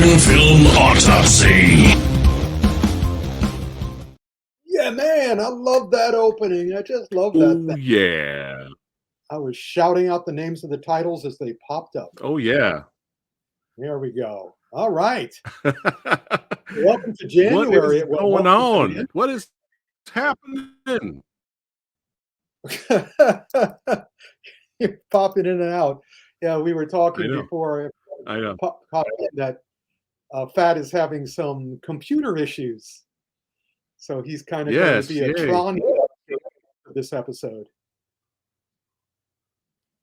action film Autopsy. Yeah, man, I love that opening. I just love that Oh, thing. yeah. I was shouting out the names of the titles as they popped up. Oh, yeah. There we go. All right. Welcome to What is January. Well, going welcome on? What is happening? to You're popping in and out. Yeah, we were I talking know. before I know. that Fat is having some computer issues. So he's kind of going to Yes, be a yay. Tron for this episode.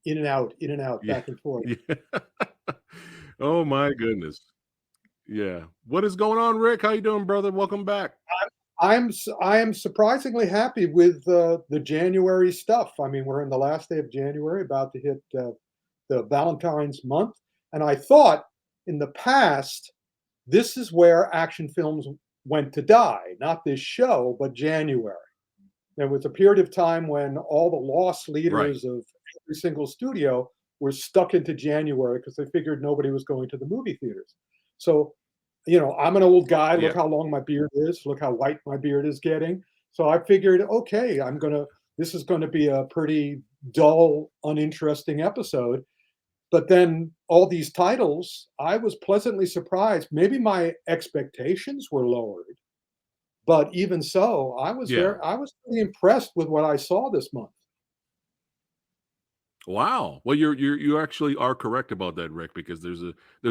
In and out, Yeah. back and forth. Yeah. Oh, my goodness. Yeah. What is going on, Rick? How you doing, brother? Welcome back. I am surprisingly happy with the January stuff. I mean, we're in the last day of January, about to hit the Valentine's month, and I thought in the past this is where action films went to die. Not this show, but January. There was a period of time when all the lost Right. leaders of every single studio were stuck into January because they figured nobody was going to the movie theaters. So, I'm an old guy. Look Yeah. how long my beard is. Look how white my beard is getting. So I figured, okay, this is gonna be a pretty dull, uninteresting episode. But then all these titles, I was pleasantly surprised. Maybe my expectations were lowered, but even so, Yeah. I was pretty impressed with what I saw this month. Wow. Well, you actually are correct about that, Rick, because there's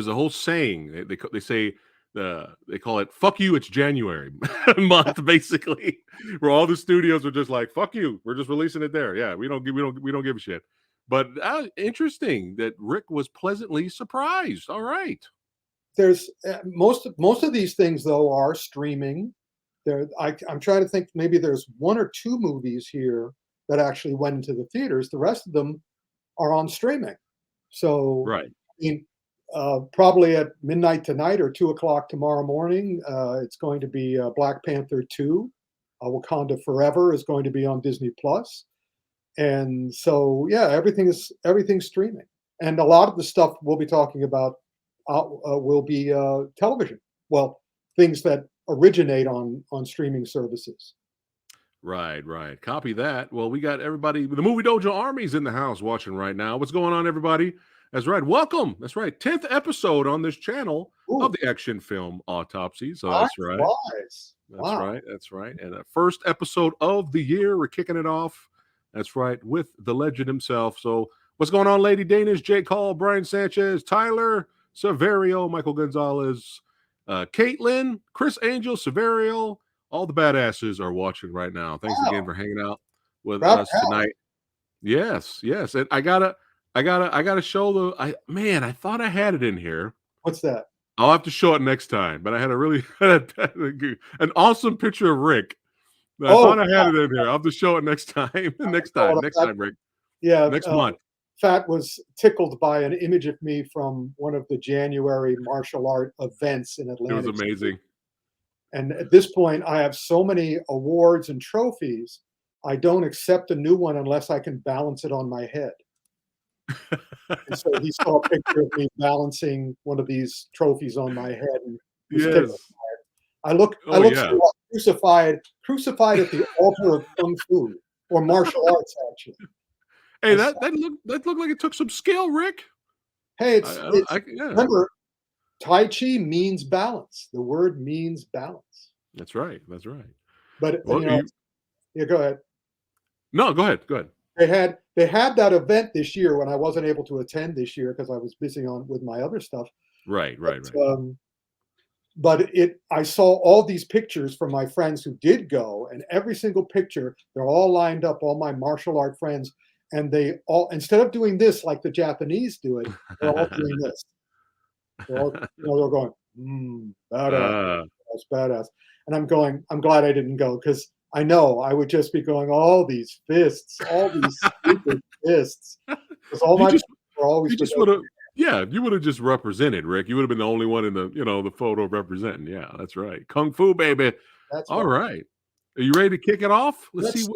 a whole saying they say they call it "fuck you, it's January" month, basically, where all the studios are just like "fuck you, we're just releasing it there." Yeah, we don't give a shit. But interesting that Rick was pleasantly surprised. All right. There's most of these things though are streaming. I'm trying to think. Maybe there's one or two movies here that actually went into the theaters. The rest of them are on streaming. So, Right. I mean, probably at midnight tonight or 2 o'clock tomorrow morning, it's going to be Black Panther 2. Wakanda Forever is going to be on Disney Plus. And so, yeah, everything's streaming. And a lot of the stuff we'll be talking about will be television. Well, things that originate on streaming services. Right, right. Copy that. Well, we got everybody. The Movie Dojo Army's in the house watching right now. What's going on, everybody? That's right. Welcome. That's right. 10th episode on this channel of Ooh, the action film Autopsy. So time that's right. flies. That's Wow. right. That's right. And the first episode of the year, we're kicking it off. That's right, with the legend himself. So what's going on, Lady Danish, Jake Hall, Brian Sanchez, Tyler, Severio, Michael Gonzalez, Caitlin, Chris Angel, Severio. All the badasses are watching right now. Thanks again Wow. for hanging out with Proud us pal. tonight. Yes, yes. And I gotta show I thought I had it in here. What's that? I'll have to show it next time. But I had a really an awesome picture of Rick. I Oh, thought I had it in here. I'll have to show it next time. next hold time, on. Rick. Yeah, Next month. Fat was tickled by an image of me from one of the January martial art events in It was Atlantic City. amazing. And at this point, I have so many awards and trophies. I don't accept a new one unless I can balance it on my head. And so he saw a picture of me balancing one of these trophies on my head and was tickled. Yes. I look Oh, yeah. somewhat crucified at the altar of kung fu or martial arts, actually. Hey, that looked like it took some skill, Rick. Hey, Yeah. remember, Tai Chi means balance. The word means balance. That's right. That's right. But Well, yeah, go ahead. no, go ahead. Go ahead. They had that event this year when I wasn't able to attend this year because I was busy with my other stuff. Right. But I saw all these pictures from my friends who did go, and every single picture, they're all lined up, all my martial art friends, and they all, instead of doing this like the Japanese do it, they're all doing this. They're all, they're going, badass, badass. And I'm going, I'm glad I didn't go because I know I would just be going, all these fists, all these stupid fists. Because all my were always. You just would have. Yeah, you would have just represented, Rick. You would have been the only one in the photo representing. Yeah, that's right. Kung Fu, baby. That's all right. Are you ready to kick it off? Let's see.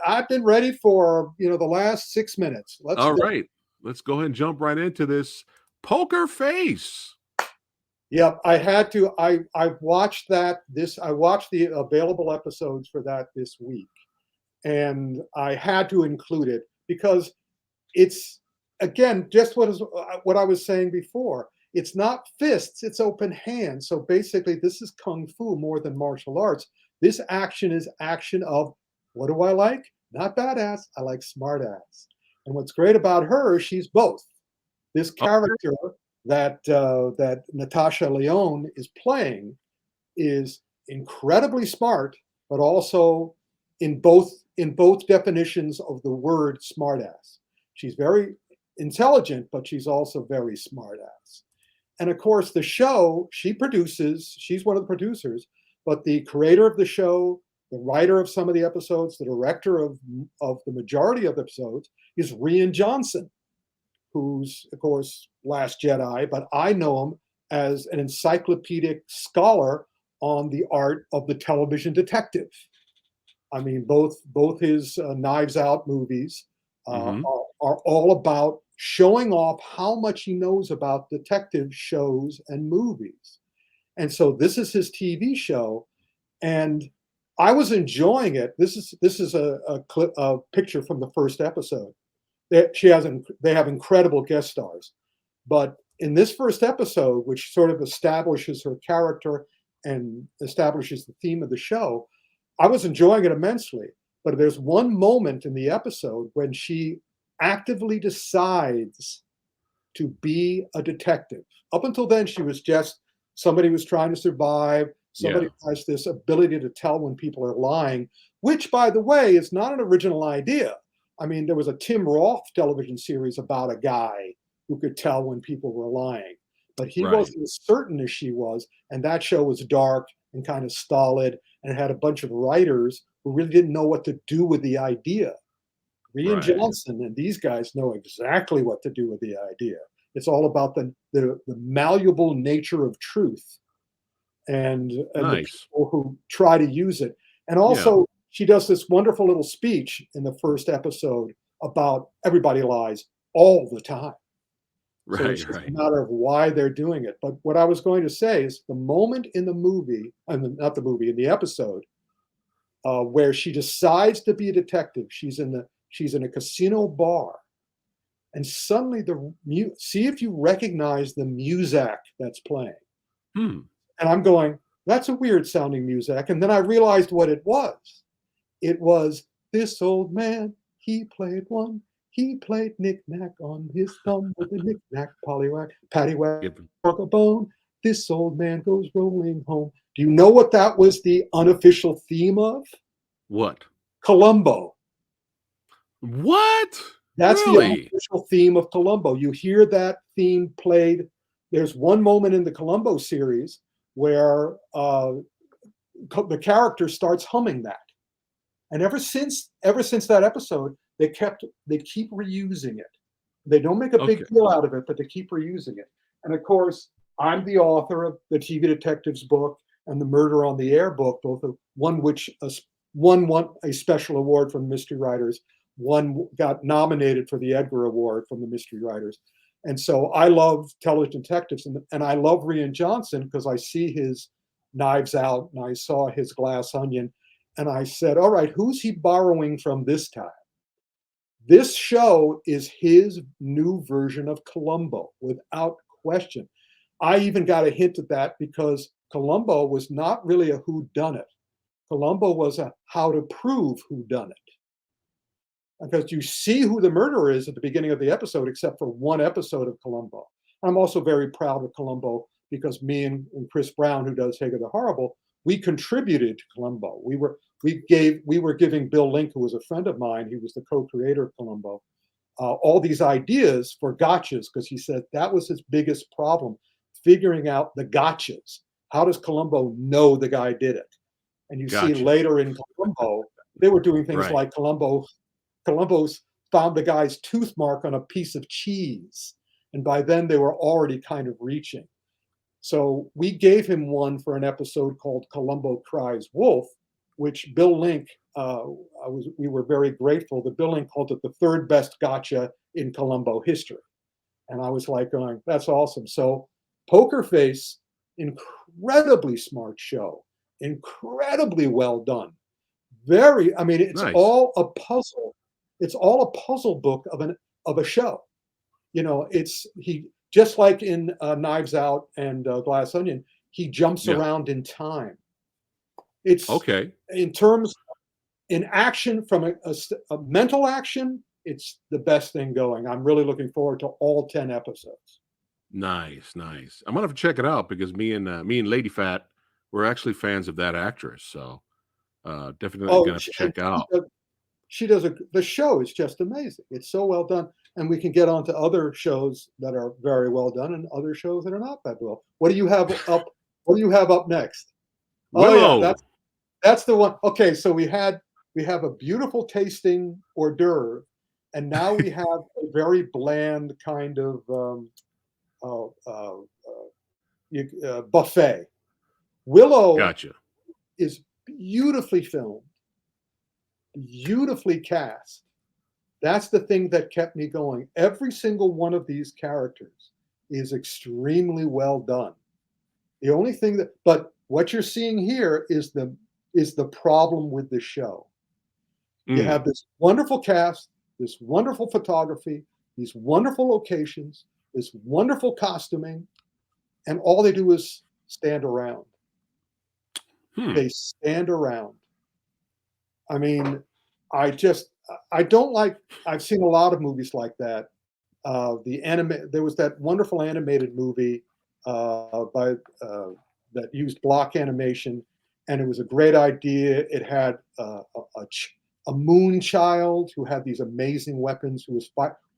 I've been ready for the last 6 minutes. All right. Let's go ahead and jump right into this. Poker Face. Yeah, I had to. I watched that. I watched the available episodes for that this week, and I had to include it because it's again just what I was saying before. It's not fists; it's open hands. So basically, this is kung fu more than martial arts. This action is action of what do I like? Not badass. I like smartass. And what's great about her, she's both. This Okay. character that Natasha Lyonne is playing is incredibly smart, but also in both definitions of the word smartass. She's very intelligent, but she's also very smartass. And of course, the show she's one of the producers, but the creator of the show, the writer of some of the episodes, the director of the majority of the episodes is Rian Johnson, who's, of course, Last Jedi, but I know him as an encyclopedic scholar on the art of the television detective. I mean, both his Knives Out movies Hmm. are all about showing off how much he knows about detective shows and movies. And so this is his TV show, and I was enjoying it. This is a picture from the first episode. They have incredible guest stars, but in this first episode, which sort of establishes her character and establishes the theme of the show, I was enjoying it immensely. But there's one moment in the episode when she actively decides to be a detective. Up until then, she was just somebody who's trying to survive, somebody Yeah. who has this ability to tell when people are lying, which, by the way, is not an original idea. I mean, there was a Tim Roth television series about a guy who could tell when people were lying, but he Right. wasn't as certain as she was. And that show was dark and kind of stolid, and it had a bunch of writers who really didn't know what to do with the idea. Rian Right. Johnson and these guys know exactly what to do with the idea. It's all about the malleable nature of truth and the Nice. people who try to use it. And Yeah. also, she does this wonderful little speech in the first episode about everybody lies all the time. So it's Right. just a Right. matter of why they're doing it. But what I was going to say is the moment in the movie, not the movie, in the episode, where she decides to be a detective, she's in a casino bar, and suddenly see if you recognize the music that's playing. Hmm. And I'm going, that's a weird sounding music. And then I realized what it was. It was this old man, he played one. He played knick-knack on his thumb with a knick-knack, paddywhack, paddywhack, Give a bone. This old man goes rolling home. Do you know what that was the unofficial theme of? what? Columbo. What? That's the Really? unofficial theme of Columbo. You hear that theme played. There's one moment in the Columbo series where the character starts humming that, and ever since that episode, they keep reusing it. They don't make a big Okay. deal out of it, but they keep reusing it. And of course, I'm the author of the TV Detectives book and the Murder on the Air book, both of one which one won a special award from the Mystery Writers, one got nominated for the Edgar Award from the Mystery Writers. And so I love television detectives, and I love Rian Johnson because I see his Knives Out and I saw his Glass Onion, and I said, all right, who's he borrowing from this time? This show is his new version of Columbo, without question. I even got a hint at that because Columbo was not really a whodunit. Columbo was a how to prove whodunit. Because you see who the murderer is at the beginning of the episode, except for one episode of Columbo. I'm also very proud of Columbo because me and Chris Brown, who does Hager the Horrible, we contributed to Columbo. We were giving Bill Link, who was a friend of mine, he was the co-creator of Columbo, all these ideas for gotchas because he said that was his biggest problem, figuring out the gotchas. How does Columbo know the guy did it? And you see Gotcha. later in Columbo, they were doing things Right. like Columbus found the guy's tooth mark on a piece of cheese. And by then they were already kind of reaching. So we gave him one for an episode called Columbo Cries Wolf, which Bill Link, we were very grateful that Bill Link called it the third best gotcha in Columbo history. And I was like going, that's awesome. So Poker Face incredibly smart show, incredibly well done. Very, I mean, it's Nice. all a puzzle. It's all a puzzle book of a show. You know, it's he just like in Knives Out and Glass Onion, he jumps Yeah. around in time. It's Okay. in terms in action from a mental action, it's the best thing going. I'm really looking forward to all 10 episodes. Nice, nice. I'm gonna have to check it out because me and Lady Fat, we're actually fans of that actress. So definitely Oh, gonna have to check out. she does the show is just amazing. It's so well done, and we can get on to other shows that are very well done and other shows that are not that well. What do you have up? What do you have up next? Oh yeah, Willow. that's the one. Okay, so we have a beautiful tasting hors d'oeuvre, and now we have a very bland kind of uh, uh, buffet. Willow Gotcha. is beautifully filmed, beautifully cast. That's the thing that kept me going. Every single one of these characters is extremely well done. The only thing that, but what you're seeing here is the problem with the show. You Mm. have this wonderful cast, this wonderful photography, these wonderful locations, this wonderful costuming, and all they do is stand around. Hmm. They stand around. I mean, I don't like. I've seen a lot of movies like that. There was that wonderful animated movie by that used block animation, and it was a great idea. It had a moon child who had these amazing weapons, who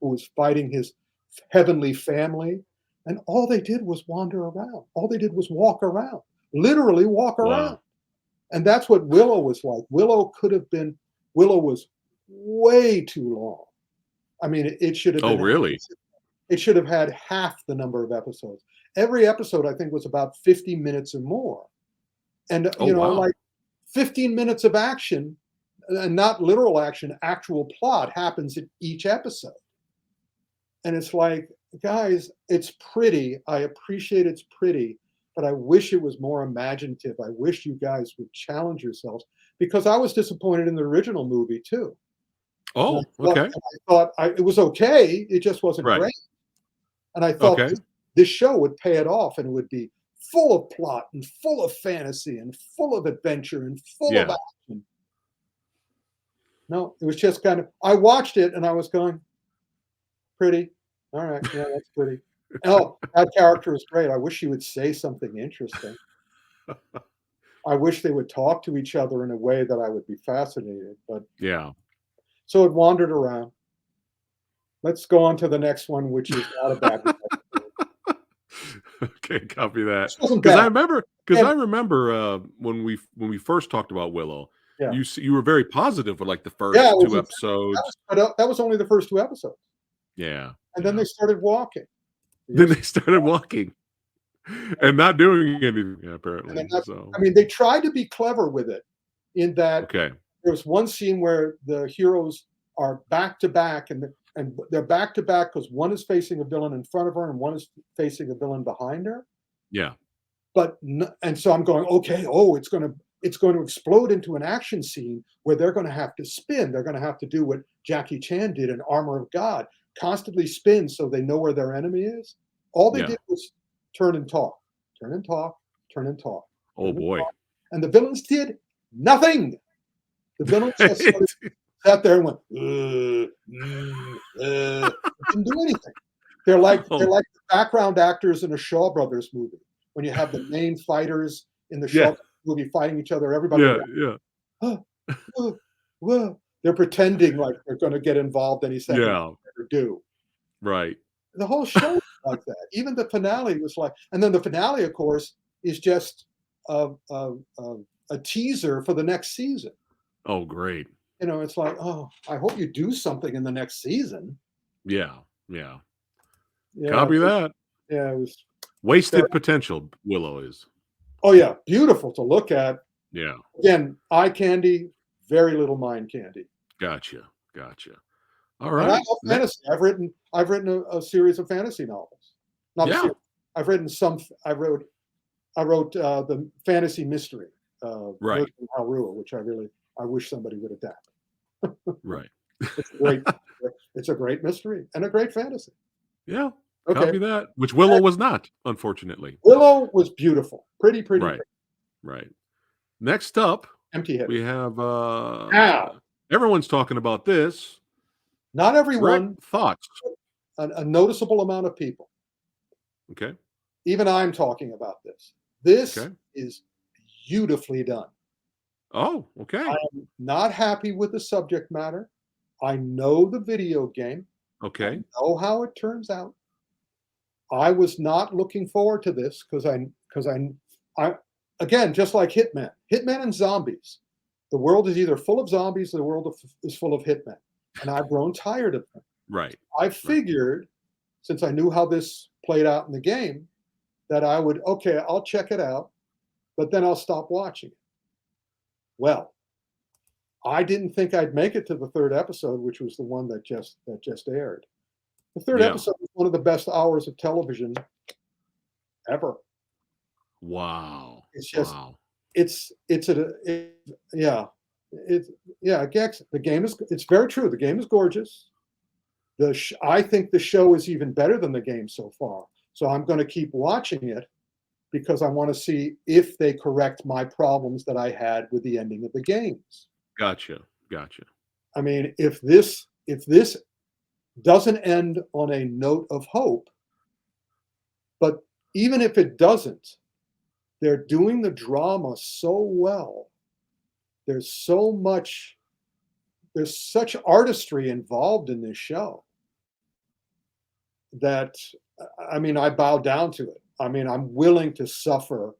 was fighting his heavenly family, and all they did was wander around. All they did was walk around, literally walk around. Wow. And that's what Willow was like. Willow was way too long. I mean, Oh, really? it should have had half the number of episodes. Every episode, I think, was about 50 minutes or more. And, Oh, wow. like 15 minutes of action, and not literal action, actual plot happens in each episode. And it's like, guys, it's pretty. I appreciate it's pretty, but I wish it was more imaginative. I wish you guys would challenge yourselves because I was disappointed in the original movie too. And Oh, okay. it was okay. It just wasn't Right. great. And I thought Okay. this show would pay it off and it would be full of plot and full of fantasy and full of adventure and full of Yeah. action. No, it was just kind of, I watched it and I was going, pretty. All right. Yeah, that's pretty. Oh, that character is great. I wish she would say something interesting. I wish they would talk to each other in a way that I would be fascinated. But Yeah. so it wandered around. Let's go on to the next one, which is not a bad one. Okay, copy that. This wasn't Because I bad. remember, because I And remember when we first talked about Willow, yeah, you were very positive with like the yeah, first two episodes. that was only the first two episodes, Yeah, and then yeah. they started walking. Then Yes, they started walking and not doing anything and then apparently. So I mean, they tried to be clever with it, in that okay, there was one scene where the heroes are back to back, and they're back to back because one is facing a villain in front of her and one is facing a villain behind her. yeah, And so I'm going, okay, oh, it's going to explode into an action scene where they're going to have to spin. They're going to have to do what Jackie Chan did in Armor of God, constantly spin so they know where their enemy is. All they yeah. did was turn and talk, turn and talk, turn and talk, Oh turn and boy. talk. And the villains did nothing. The villains just sort of sat there and went, didn't do anything. They're Oh like the background actors in a Shaw Brothers movie. When you have the main fighters in the Shaw yeah, movie fighting each other, everybody yeah, goes, yeah, oh, whoa, whoa. They're pretending like they're going to get involved any second, yeah. or do. Right. The whole show was like that. Even the finale was like, and then the finale, of course, is just a teaser for the next season. Oh great. It's like, oh, I hope you do something in the next season. Yeah, yeah. Yeah, Copy that. yeah, it was. Wasted potential. Willow is. Oh yeah, beautiful to look at. Yeah. Again, eye candy, very little mind candy. Gotcha. Gotcha. All And I right. love fantasy. I've written a series of fantasy novels. Not a Yeah. series. I've written some. I wrote the fantasy mystery Right. version of Harua, which I wish somebody would adapt. Right. It's a great, it's a great mystery and a great fantasy. Yeah. Okay, Copy that. Which Willow was not, unfortunately. Willow was beautiful, pretty, Right. pretty. Right. Next up, Empty-headed. we have Now, everyone's talking about this. not Rick, everyone, thoughts? a noticeable amount of people, Okay. even I'm talking about this. This Okay. is beautifully done. Oh, okay. I'm not happy with the subject matter. I know the video game. I Okay. know how it turns out. I was not looking forward to this because I again, just like Hitman and zombies. The world is either full of zombies or the world is full of hitmen, and I've grown tired of them. Right. I figured, since I knew how this played out in the game, that I would, okay, I'll check it out, but then I'll stop watching it. Well, I didn't think I'd make it to the third episode, which was the one that just aired. The third Yeah. episode was one of the best hours of television ever. Wow. It's just Wow. yeah. Gex, the game is, it's very true. The game is gorgeous. I think the show is even better than the game so far. So I'm going to keep watching it because I want to see if they correct my problems that I had with the ending of the games. Gotcha. Gotcha. I mean, if this doesn't end on a note of hope, but even if it doesn't, they're doing the drama so well. There's such artistry involved in this show that, I mean, I bow down to it. I mean, I'm willing to suffer,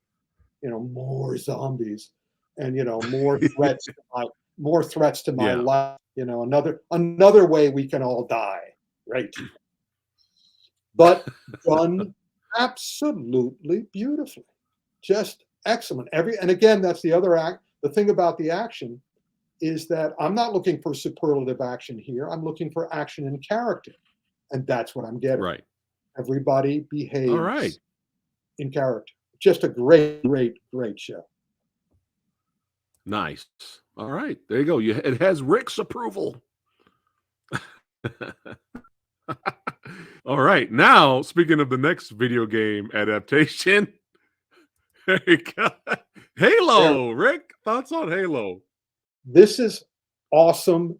more zombies and, more threats to my Yeah. life, another way we can all die, right? But done absolutely beautifully. Just excellent. And again, that's the thing about the action is that I'm not looking for superlative action here. I'm looking for action in character. And that's what I'm getting. Right. Everybody All behaves right. in character. Just a great, great, great show. Nice. All right. There you go. It has Rick's approval. All right. Now, speaking of the next video game adaptation, there you go. Halo. Rick, thoughts on Halo? This is awesome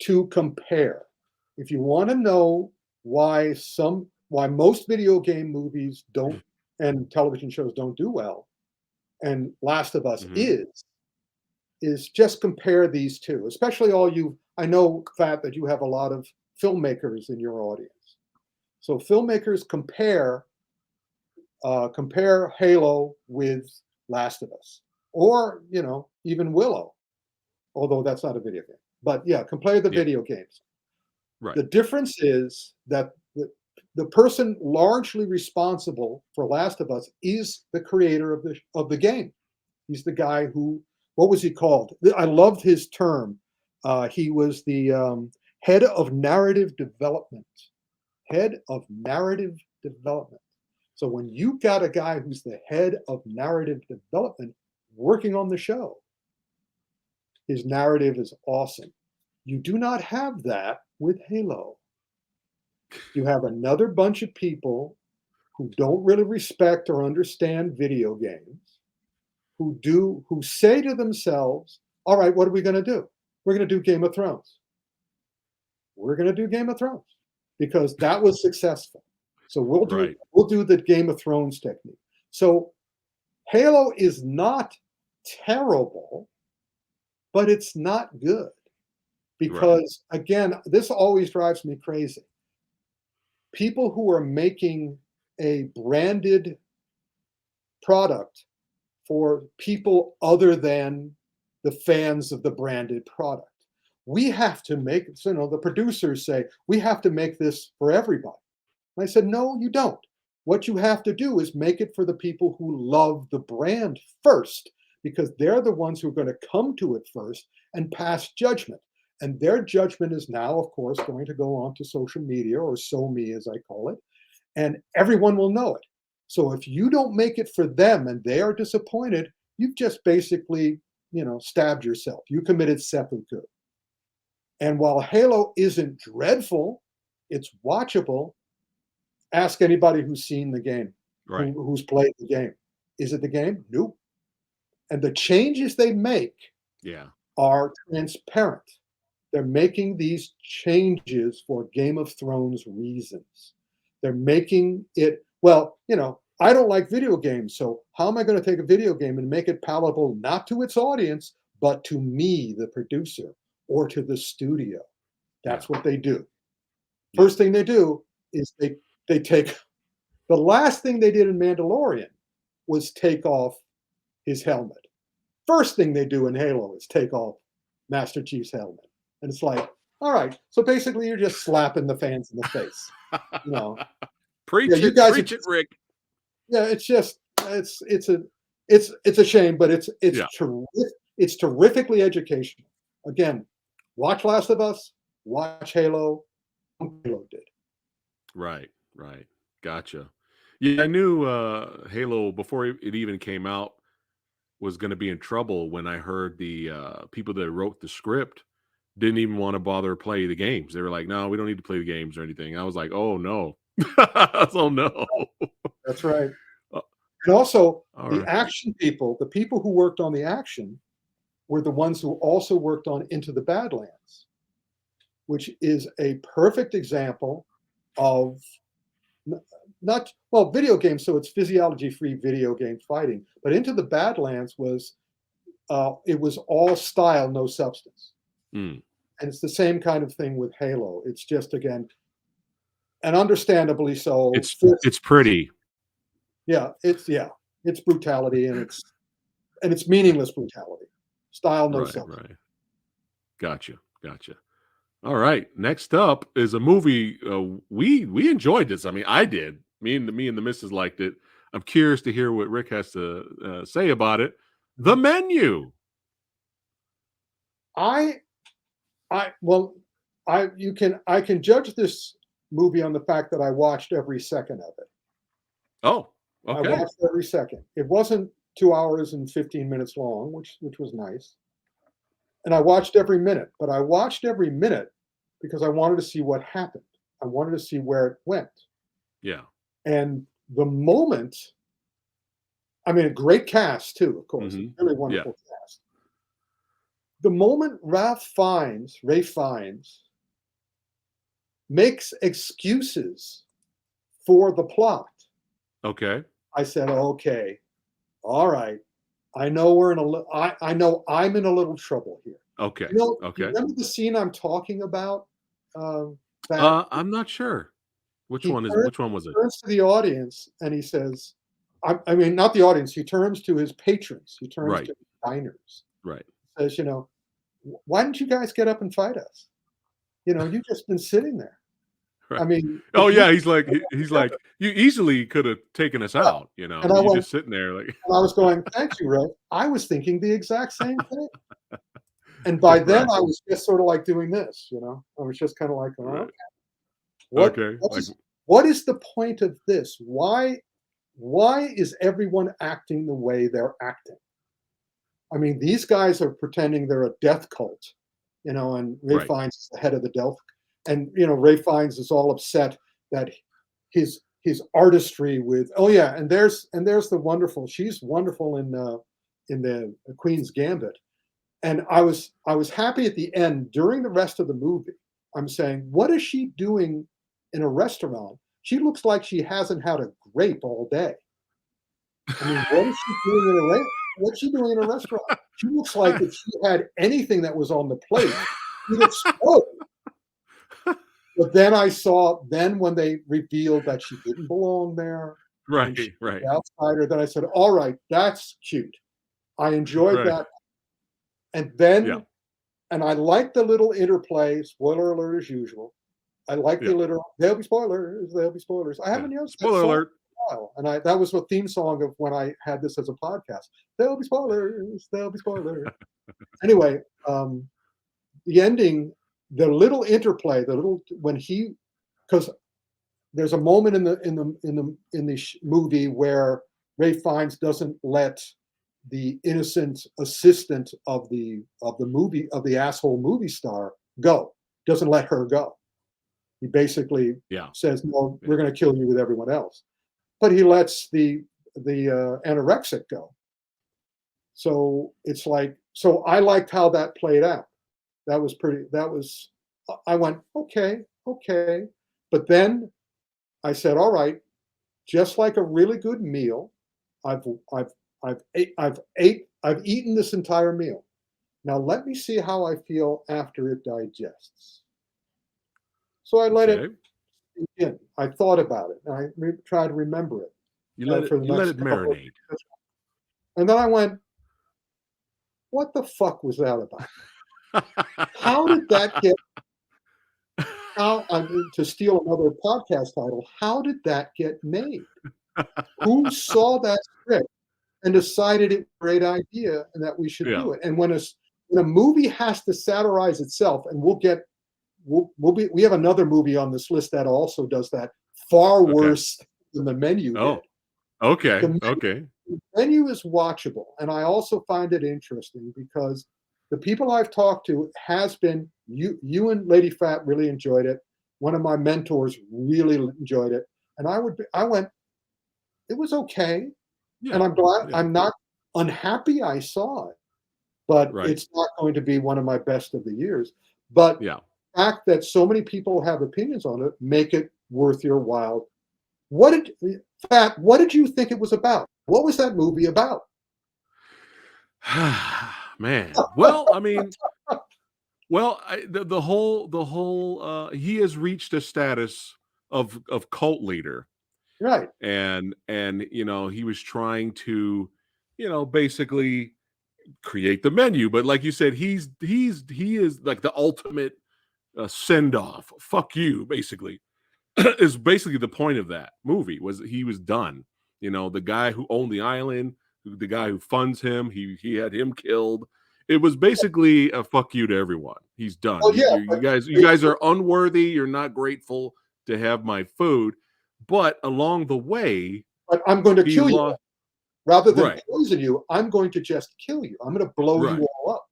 to compare. If you want to know why most video game movies don't and television shows don't do well, and Last of Us is just compare these two, especially I know, Fat, that you have a lot of filmmakers in your audience. So filmmakers compare Halo with Last of Us, or even Willow, although that's not a video game. But yeah, compare the video games. Right. The difference is that the person largely responsible for Last of Us is the creator of the game. He's the guy who, what was he called? I loved his term. He was the head of narrative development. Head of narrative development. So when you got a guy who's the head of narrative development working on the show, his narrative is awesome. You do not have that with Halo. You have another bunch of people who don't really respect or understand video games, who say to themselves, all right, what are we going to do? We're going to do Game of Thrones. We're going to do Game of Thrones because that was successful. So we'll do the Game of Thrones technique. So Halo is not terrible, but it's not good. Because again, this always drives me crazy. People who are making a branded product for people other than the fans of the branded product. We have to make, the producers say, we have to make this for everybody. And I said, no, you don't. What you have to do is make it for the people who love the brand first, because they're the ones who are going to come to it first and pass judgment. And their judgment is now, of course, going to go on to social media, or SoMe as I call it, and everyone will know it. So if you don't make it for them and they are disappointed, you've just basically, stabbed yourself. You committed seppuku. And while Halo isn't dreadful, it's watchable. Ask anybody who's seen the game, Right. who's played the game. Is it the game? Nope. And the changes they make Yeah. are transparent. They're making these changes for Game of Thrones reasons. They're making it, well, I don't like video games, so how am I going to take a video game and make it palatable not to its audience, but to me, the producer, or to the studio? That's what they do. Yeah. First thing they do is they take the last thing they did in Mandalorian was take off his helmet. First thing they do in Halo is take off Master Chief's helmet. And it's like, all right, so basically you're just slapping the fans in the face. Preach you it, guys preach it, Rick. Yeah, it's just it's a shame, but it's Yeah. terrific. It's terrifically educational. Again, watch Last of Us, watch Halo. Halo did. Right. Gotcha. Yeah, I knew Halo before it even came out was going to be in trouble when I heard the people that wrote the script didn't even want to bother to play the games. They were like, "No, we don't need to play the games or anything." I was like, "Oh no, oh no." That's right. Uh, And also, all the right. action people, the people who worked on the action, were the ones who also worked on Into the Badlands, which is a perfect example of not well video games. So it's physiology-free video game fighting. But Into the Badlands was it was all style, no substance. Mm. And it's the same kind of thing with Halo. It's just again, and understandably so. It's pretty. It's brutality, and it's meaningless brutality. Style, no Right. substance. Right. Gotcha. All right. Next up is a movie we enjoyed this. I mean, I did. Me and the missus liked it. I'm curious to hear what Rick has to say about it. The Menu. I well, I can judge this movie on the fact that I watched every second of it. Oh, I okay. watched every second. It wasn't 2 hours and 15 minutes long, which was nice. And I watched every minute, but I watched every minute because I wanted to see what happened. I wanted to see where it went. Yeah. And the moment, I mean, a great cast too, of course, Mhm. a really Yeah. wonderful cast. The moment Ralph Fiennes makes excuses for the plot, Okay. I said, okay, all right. I know I know I'm in a little trouble here. Okay. You Okay. remember the scene I'm talking about? That I'm not sure. he Which one was it? turns to the audience and he says, I mean, not the audience. He turns to his patrons. He turns Right. to diners. Right. Says, why didn't you guys get up and fight us? You've just been sitting there. I Right. mean, Oh if you yeah, he's like, you easily could have taken us out, you know. and I You're went, just sitting there like and I was going, thank you, Ray. I was thinking the exact same thing. And by then right. I was just sort of like doing this, I was just kind of like, oh, Right. okay. What Okay. what Like is what is the point of this? Why is everyone acting the way they're acting? I mean, these guys are pretending they're a death cult, and Ray right. Fiennes is the head of the death, and Ray Fiennes is all upset that his artistry with she's wonderful in the Queen's Gambit, and I was happy at the end during the rest of the movie. I'm saying, what is she doing in a restaurant? She looks like she hasn't had a grape all day. I mean, what's she doing in a restaurant? She looks like if she had anything that was on the plate, she'd explode. But then when they revealed that she didn't belong there and she right. was Right. the outsider, then I said, all right, that's cute. I enjoyed Right. that. And Yeah. then, and I like the little interplay, spoiler alert as usual. I like Yeah. the little, there'll be spoilers, there'll be spoilers. I Yeah. haven't used that Spoiler song alert. in a while. And that was a theme song of when I had this as a podcast. There'll be spoilers, there'll be spoilers. Anyway, the ending, the little interplay, because there's a moment in the movie where Ray Fiennes doesn't let the innocent assistant of the asshole movie star go. Doesn't let her go. He basically Yeah. says, "No, we're going to kill you with everyone else." But he lets the anorexic go. So it's like, so I liked how that played out. I went, okay, okay. But then I said, all right, just like a really good meal, I've eaten this entire meal. Now let me see how I feel after it digests. So I let it Okay. sink in. I thought about it, and I tried to remember it for the You let next it couple of marinate. days. And then I went, what the fuck was that about? How did that get I mean, to steal another podcast title, how did that get made? Who saw that script and decided it was a great idea and that we should Yeah. do it? And when a movie has to satirize itself, and we have another movie on this list that also does that, far Okay. worse than The Menu did. Oh, okay. The Okay. Menu is watchable, and I also find it interesting because the people I've talked to has been you and Lady Fat really enjoyed it. One of my mentors really enjoyed it, and I went, it was okay, and Yeah. I'm glad. Yeah. I'm not unhappy I saw it, but Right. it's not going to be one of my best of the years. But Yeah. the fact that so many people have opinions on it make it worth your while. What did you think it was about? What was that movie about? Man. Well, I mean, the whole he has reached a status of cult leader, Right. and he was trying to basically create the menu, but like you said, he is like the ultimate send off. Fuck you, basically. Is basically the point of that movie. Was he was done. The guy who owned the island, the guy who funds him, he had him killed. It was basically a fuck you to everyone. He's done. Well, yeah, You guys are unworthy. You're not grateful to have my food. But along the way, but I'm going to he kill you. lost. Rather than Right, poison you, I'm going to just kill you. I'm going to blow you right, all up.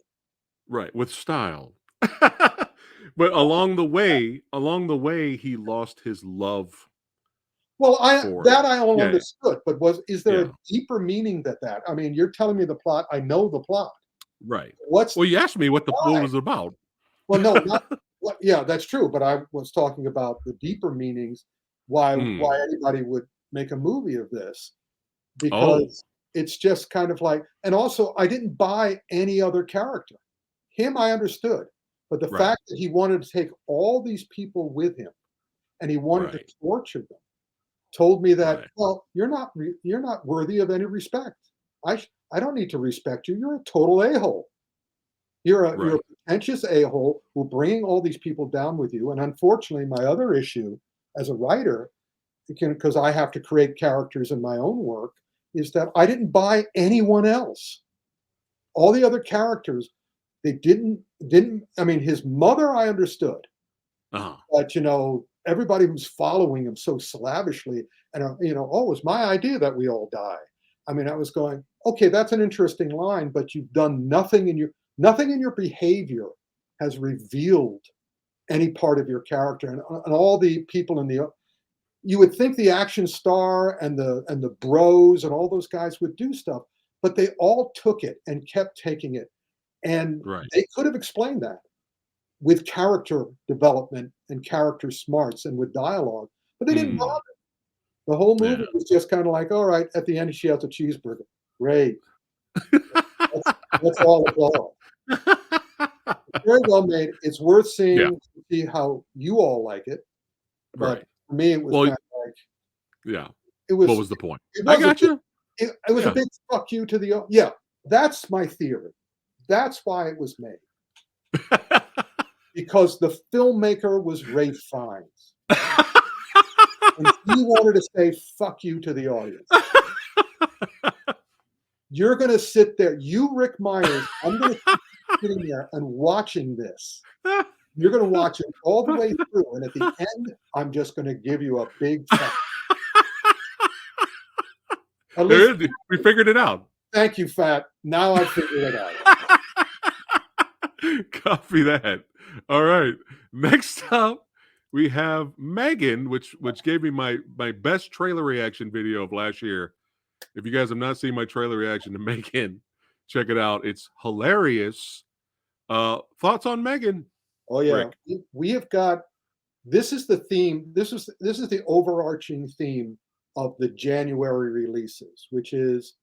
right, with style. But along the way, he lost his love Well, for it. I all Yeah, understood, but is there yeah. a deeper meaning that? I mean, you're telling me the plot. I know the plot. Right. What's Well, you asked me what why? was it about. Well, no, not what. Yeah, that's true. But I was talking about the deeper meanings. Why Mm. anybody would make a movie of this? Oh, Because it's just kind of like, and also I didn't buy any other character. Him, I understood, but the right, fact that he wanted to take all these people with him and he wanted to right, torture them told me that, right, well, you're not worthy of any respect. I don't need to respect you. You're a total a-hole. You're a right. pretentious a-hole who bringing all these people down with you. And unfortunately, my other issue as a writer, because I have to create characters in my own work, is that I didn't buy anyone else. All the other characters, they didn't. I mean, his mother, I understood, Uh-huh. but everybody who's following him so slavishly, and oh, it's my idea that we all die. I mean, I was going, okay, that's an interesting line, but you've done nothing in your behavior has revealed any part of your character, and all the people you would think the action star and the bros and all those guys would do stuff, but they all took it and kept taking it, and Right. they could have explained that with character development and character smarts and with dialogue, but they didn't Mm. bother. The whole movie Yeah. was just kind of like, all right, at the end she has a cheeseburger. Great. That's all it was. Very well made. It's worth Yeah. seeing to see how you all like it. But Right. for me, it was Well, kind of like yeah. it What was was the point? it I was a got big you. it was a Yeah. big fuck you to the yeah. That's my theory. That's why it was made. Because the filmmaker was Ray Fiennes. And he wanted to say fuck you to the audience. You're going to sit there, you, Rick Myers, I'm going to keep sitting there and watching this You're going to watch it all the way through, and at the end, I'm just going to give you a big fat. At There least, is. We figured it out. thank you, fat. Now I figured it out. Copy that. All right. Next up, we have Megan, which gave me my best trailer reaction video of last year. If you guys have not seen my trailer reaction to Megan, check it out. It's hilarious. Thoughts on Megan? Oh yeah, Rick? we have got. This is the theme. This is the overarching theme of the January releases, which is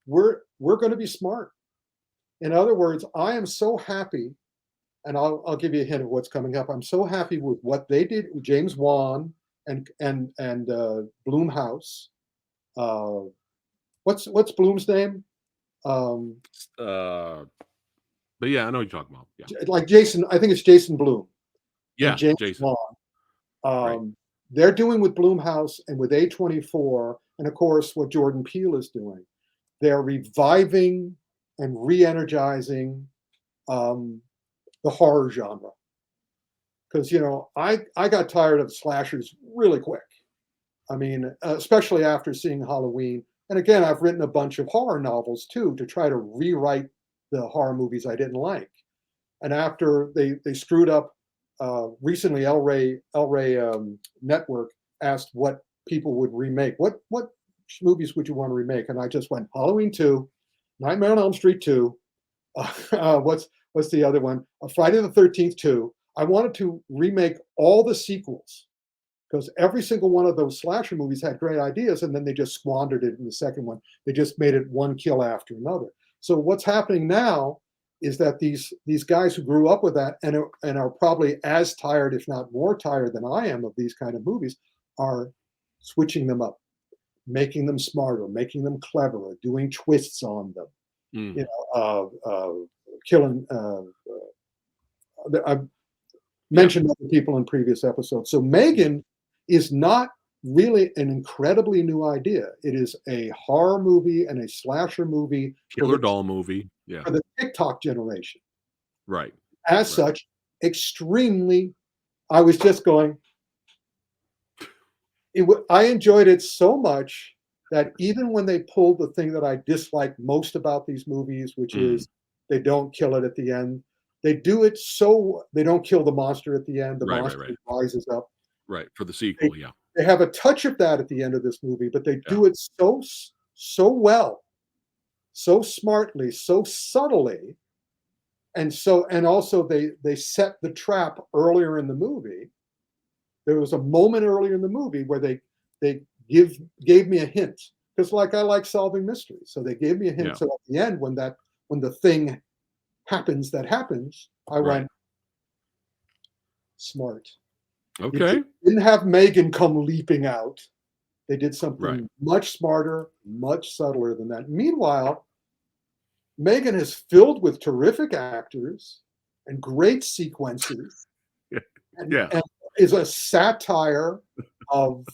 we're going to be smart. In other words, I am so happy, and I'll give you a hint of what's coming up. I'm so happy with what they did, James Wan and Bloomhouse. What's Bloom's name? But yeah, I know what you're talking about. Yeah. Like Jason, I think it's Jason Bloom Yeah, and James Jason. Wan. Right. They're doing with Bloomhouse and with A24, and of course what Jordan Peele is doing. They're reviving and re-energizing the horror genre. Because I got tired of slashers really quick. I mean, especially after seeing Halloween. And again, I've written a bunch of horror novels too to try to rewrite the horror movies I didn't like. And after they screwed up recently, El Rey Network asked what people would remake. What movies would you want to remake? And I just went Halloween 2, Nightmare on Elm Street 2. What's the other one? Friday the 13th 2. I wanted to remake all the sequels because every single one of those slasher movies had great ideas, and then they just squandered it in the second one. They just made it one kill after another. So what's happening now is that these guys who grew up with that and are probably as tired, if not more tired than I am of these kind of movies, are switching them up, making them smarter, making them cleverer, doing twists on them. Mm. Killing. I've mentioned other people in previous episodes. So Megan is not really an incredibly new idea. It is a horror movie and a slasher movie, Killer doll movie. Yeah. for the TikTok generation. Right. As such, extremely. I was just going. I enjoyed it so much that even when they pulled the thing that I dislike most about these movies, which is they don't kill it at the end, they do it so they don't kill the monster at the end. The monster rises up. Right, for the sequel, yeah. They have a touch of that at the end of this movie, but they do it so well, so smartly, so subtly, and also they set the trap earlier in the movie. There was a moment earlier in the movie where they gave me a hint because I like solving mysteries, so they gave me a hint. So at the end, when the thing happens, I went smart. Okay. Didn't have Megan come leaping out. They did something much smarter, much subtler than that. Meanwhile, Megan is filled with terrific actors and great sequences. And is a satire of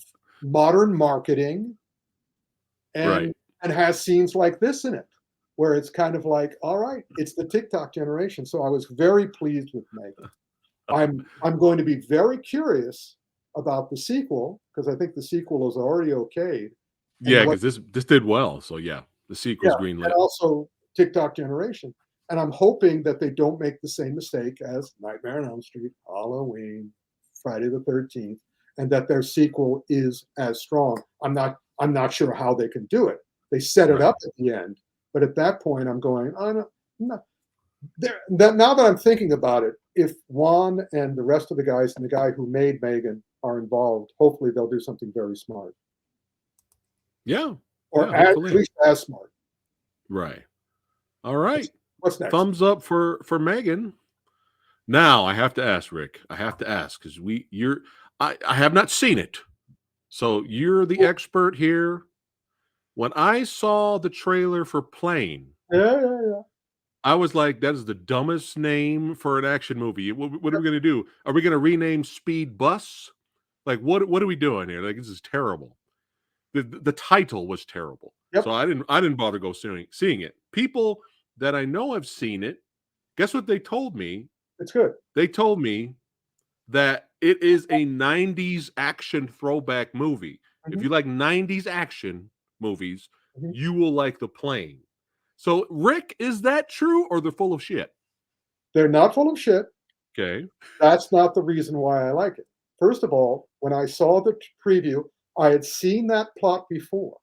modern marketing and has scenes like this in it, where it's kind of like, all right, it's the TikTok generation. So I was very pleased with Megan. I'm going to be very curious about the sequel because I think the sequel is already okayed. Yeah, because this did well. So yeah, the sequel's greenlit. And also TikTok generation. And I'm hoping that they don't make the same mistake as Nightmare on Elm Street, Halloween, Friday the 13th, and that their sequel is as strong. I'm not sure how they can do it. They set it up at the end, but at that point, I'm going, now that I'm thinking about it, if Juan and the rest of the guys and the guy who made Megan are involved, hopefully they'll do something very smart. Yeah. Or at least as smart. Right. All right. What's next? Thumbs up for Megan. Now I have to ask, Rick. I have to ask because I have not seen it. So you're the expert here. When I saw the trailer for Plane, I was like, that is the dumbest name for an action movie. What are we going to do? Are we going to rename Speed Bus? Like, what are we doing here? Like, this is terrible. The title was terrible. So I didn't bother seeing it. People that I know have seen it, guess what they told me? It's good. They told me that it is a 90s action throwback movie. If Mhm, you like 90s action movies, mhm. you will like The Plane. So, Rick, is that true or they're full of shit? They're not full of shit. Okay. That's not the reason why I like it. First of all, when I saw the preview, I had seen that plot before.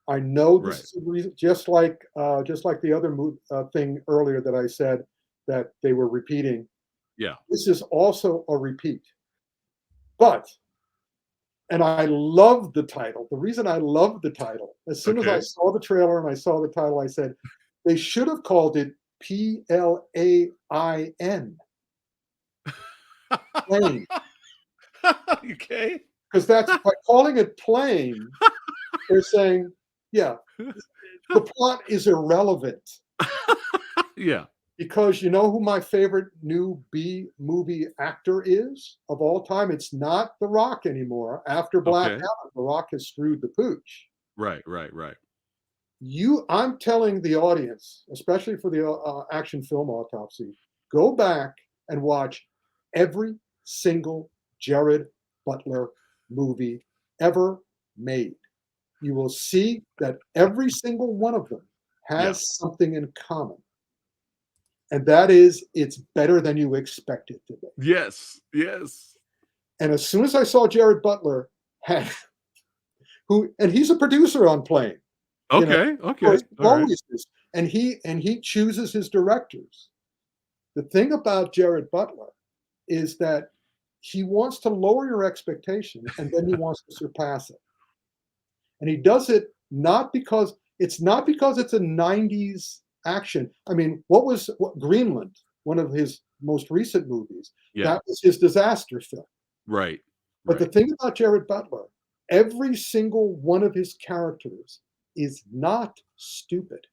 I know this Right. is a reason, just like the other thing earlier that I said that they were repeating. Yeah. This is also a repeat. But and I love the title. The reason I love the title, as soon as I Okay. saw the trailer and I saw the title, I said they should have called it PLAIN, plane, Okay. because that's by calling it plane, they're saying, yeah, the plot is irrelevant. Yeah. Because you know who my favorite new B movie actor is of all time? It's not The Rock anymore. After Black Okay. Adam, The Rock has screwed the pooch. Right. Right. Right. I'm telling the audience, especially for the action film autopsy, go back and watch every single Jared Butler movie ever made. You will see that every single one of them Yeah. has something in common. And that is, it's better than you expect it to be. Yes. Yes. And as soon as I saw Jared Butler had and he's a producer on Plane, you know, Okay. of course, Okay. he All right. always is, and he chooses his directors. The thing about Jared Butler is that he wants to lower your expectation and then he wants to surpass it. And he does it not because it's a 90s action. I mean, what Greenland, one of his most recent movies, Yeah. that was his disaster film. Right. But the Right. thing about Jared Butler, every single one of his characters is not stupid.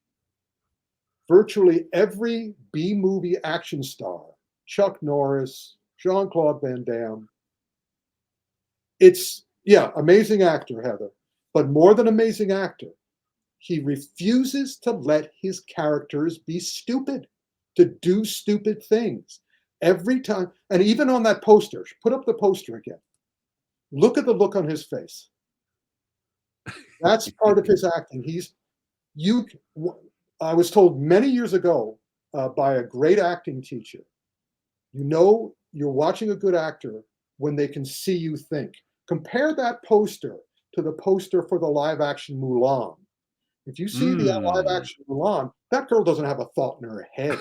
Virtually every B movie action star, Chuck Norris, Jean Claude Van Damme, yeah, amazing actor, Heather. But more than amazing actor, he refuses to let his characters be stupid, to do stupid things. Every time, and even on that poster, put up the poster again. Look at the look on his face. That's part of his acting. You. I was told many years ago by a great acting teacher. You know, you're watching a good actor when they can see you think. Compare that poster to the poster for the live action Mulan. If you see the live Mm. action Mulan, that girl doesn't have a thought in her head.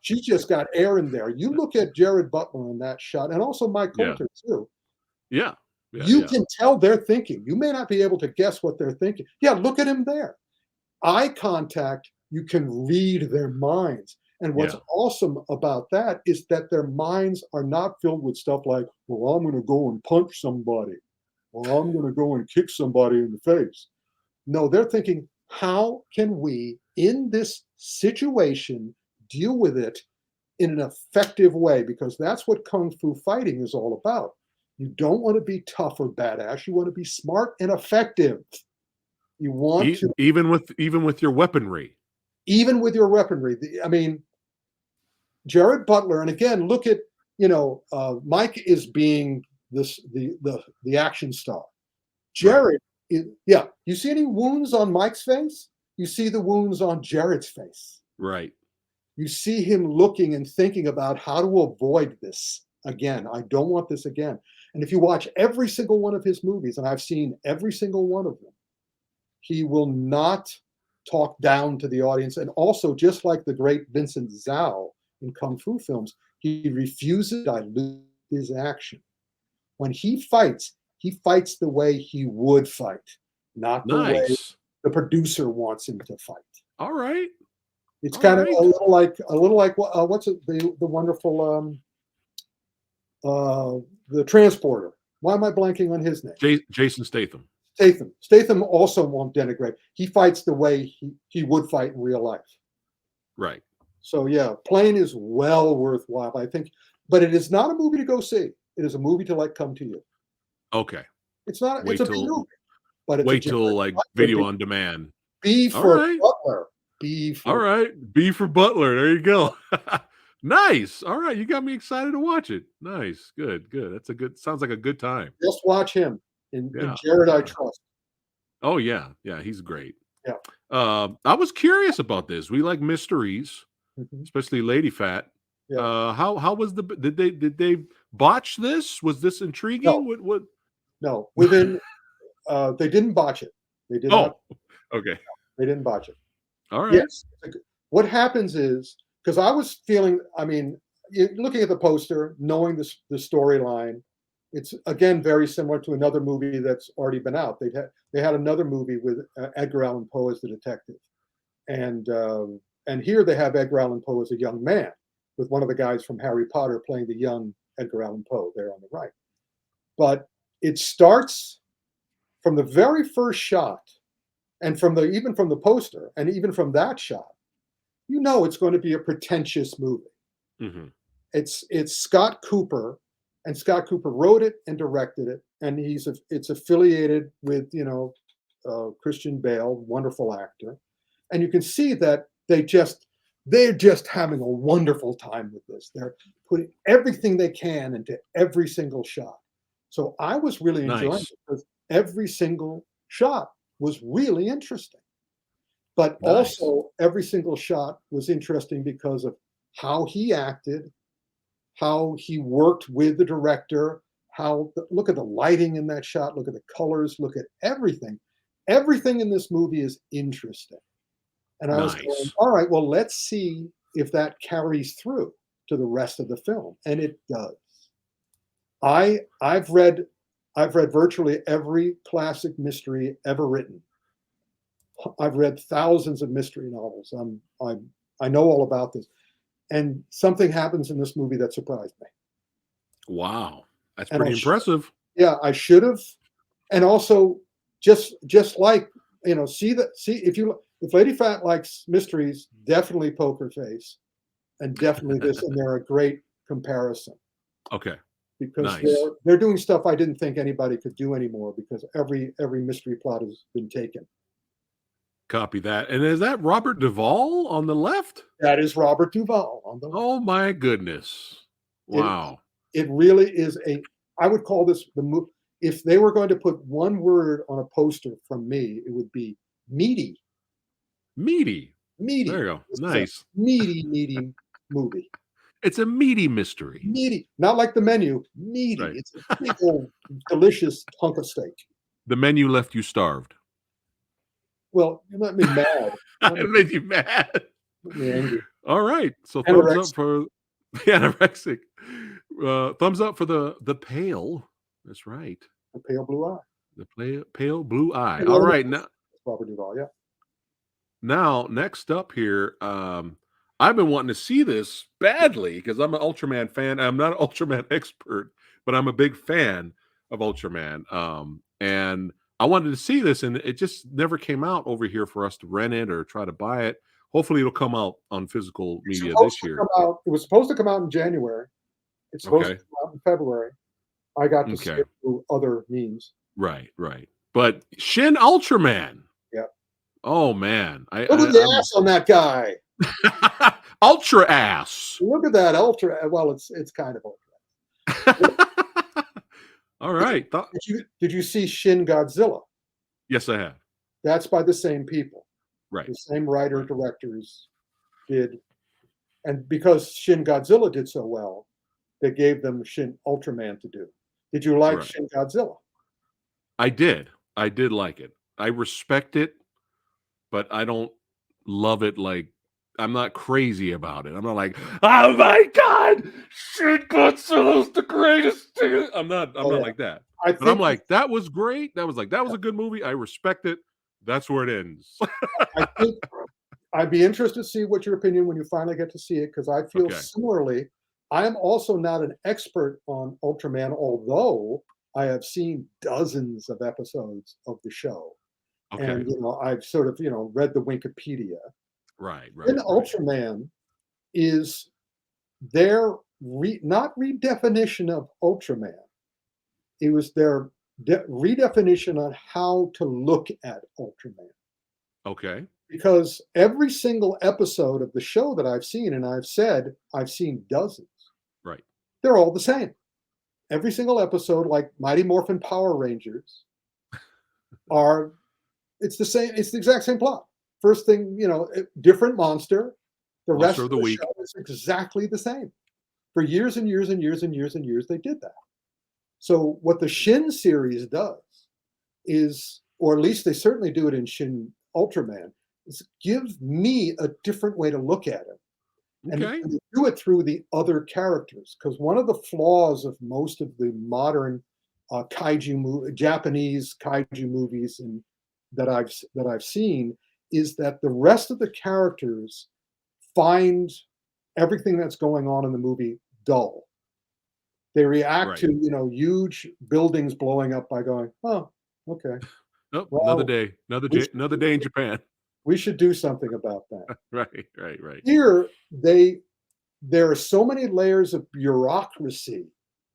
She's just got air in there. You look at Jared Butler in that shot, and also Mike Yeah. Coulter too. Yeah. Yeah. You Yeah. can tell they're thinking. You may not be able to guess what they're thinking. Yeah, look at him there. Eye contact, you can read their minds. And what's Yeah. awesome about that is that their minds are not filled with stuff like, well, I'm going to go and punch somebody, or I'm going to go and kick somebody in the face. No, they're thinking, how can we, in this situation, deal with it in an effective way? Because that's what Kung Fu fighting is all about. You don't want to be tough or badass. You want to be smart and effective. You want to, Even with your weaponry. even with your weaponry. I mean, Jared Butler, and again, look at Mike is being the action star. Right. Jared, yeah. You see any wounds on Mike's face? You see the wounds on Jared's face. Right. You see him looking and thinking about how to avoid this again. I don't want this again. And if you watch every single one of his movies, and I've seen every single one of them, he will not talk down to the audience. And also, just like the great Vincent Zhao in Kung Fu films, he refuses to dilute his action. When he fights the way he would fight, not the way Nice. the producer wants him to fight. All right. It's All kind of right. a little like what's it, the wonderful the transporter. Why am I blanking on his name? Jason Statham. Statham. Statham also won't denigrate. He fights the way he would fight in real life. Right. So yeah, Plane is well worthwhile, I think. But it is not a movie to go see. It is a movie to let come to you. Okay. It's not. It's Wait a B till movie, but it's a wait till Jared like Butler video on demand. B All for right. Butler. B All for right. B for Butler. There you go. Nice. All right, you got me excited to watch it. Nice. Good. Good. That's a good. Sounds like a good time. Just watch him in Yeah. Jared I Yeah. Trust. Oh yeah. Yeah. He's great. Yeah. I was curious about this. We like mysteries, Mhm. especially Lady Fat. Yeah. How was the did they botch this? Was this No, intriguing? What no. Within they didn't botch it. They did not. Oh, okay. They didn't botch it. All right. Yes. What happens is because I was feeling. I mean, looking at the poster, knowing the storyline, it's again very similar to another movie that's already been out. They had another movie with Edgar Allan Poe as the detective, and here they have Edgar Allan Poe as a young man, with one of the guys from Harry Potter playing the young Edgar Allan Poe there on the right. But it starts from the very first shot, and even from the poster, and even from that shot, you know it's going to be a pretentious movie. Hmm. It's Scott Cooper, and Scott Cooper wrote it and directed it, and it's affiliated with Christian Bale, wonderful actor, and you can see that they're just having a wonderful time with this. They're putting everything they can into every single shot. So I was really enjoying Nice. it because every single shot was really interesting. But Nice. also every single shot was interesting because of how he acted, how he worked with the director, look at the lighting in that shot, look at the colors, look at everything. Everything in this movie is interesting. And I was going, Nice. all right, well, let's see if that carries through to the rest of the film. And it does. I've read virtually every classic mystery ever written. I've read thousands of mystery novels. I know all about this. And something happens in this movie that surprised me. Wow. That's And pretty impressive. yeah, I should have. And also, just like see if Lady Fat likes mysteries, definitely Poker Face, and definitely this, and they're a great comparison Okay. because Nice. they're doing stuff I didn't think anybody could do anymore because every mystery plot has been taken. Copy that. And is that Robert Duvall on the left? That is Robert Duvall on the left. Oh my goodness. It Wow. it really is I would call this if they were going to put one word on a poster from me, it would be meaty. Meaty. There Meaty. you go. This is a Nice. meaty movie. It's a meaty mystery. Meaty. Not like the menu. Meaty. Right. It's a big old delicious hunk of steak. The menu left you starved. Well, you let me mad. It made you mad. Let me angry. All right. So thumbs up Anorexic. for the anorexic. Thumbs up for the pale. That's right. The pale blue eye. The pale blue eye. And All one of the right. Now, Robert Duvall, yeah. next up here, I've been wanting to see this badly because I'm an Ultraman fan. I'm not an Ultraman expert, but I'm a big fan of Ultraman. And I wanted to see this, and it just never came out over here for us to rent it or try to buy it. Hopefully, it'll come out on physical media this year. It was supposed to come out in January. It's supposed Okay. to come out in February. I got to see Okay. it through other means. Right. Right. But Shin Ultraman. Yeah. Oh man, Look at the ass on that guy. Ultra ass. Look at that ultra. Well, it's kind of ultra. All right. Did you see Shin Godzilla? Yes, I have. That's by the same people. Right. The same writer Right. directors did, and because Shin Godzilla did so well, they gave them Shin Ultraman to do. Did you like Right. Shin Godzilla? I did. I did like it. I respect it, but I don't love it like I'm not crazy about it. I'm not like, oh my god, shit, Godzilla's the greatest thing. I'm not Oh, yeah. like that. I But I'm think like, that was great. That was a good movie. I respect it. That's where it ends. I think I'd be interested to see what your opinion when you finally get to see it because I feel Okay. similarly. I am also not an expert on Ultraman, although I have seen dozens of episodes of the show. Okay. And I've sort of read the Wikipedia. Right, In right, right. Ultraman is their not redefinition of Ultraman. It was their redefinition on how to look at Ultraman. Okay. because every single episode of the show that I've seen, and I've said I've seen dozens, Right. they're all the same. Every single episode, like Mighty Morphin Power Rangers, are it's the same. It's the exact same plot. First thing, different monster. The rest Monster of of the the week. show is exactly the same. For years and years and years and years and years, they did that. So what the Shin series does is, or at least they certainly do it in Shin Ultraman, is give me a different way to look at it. Okay. And they do it through the other characters. Because one of the flaws of most of the modern Japanese kaiju movies that I've seen is that the rest of the characters find everything that's going on in the movie dull. They react Right. to huge buildings blowing up by going, "Oh, okay, Oh, another well, day. we should, Another day in Japan. we should do something about that." Right. Right. Right. Here, there are so many layers of bureaucracy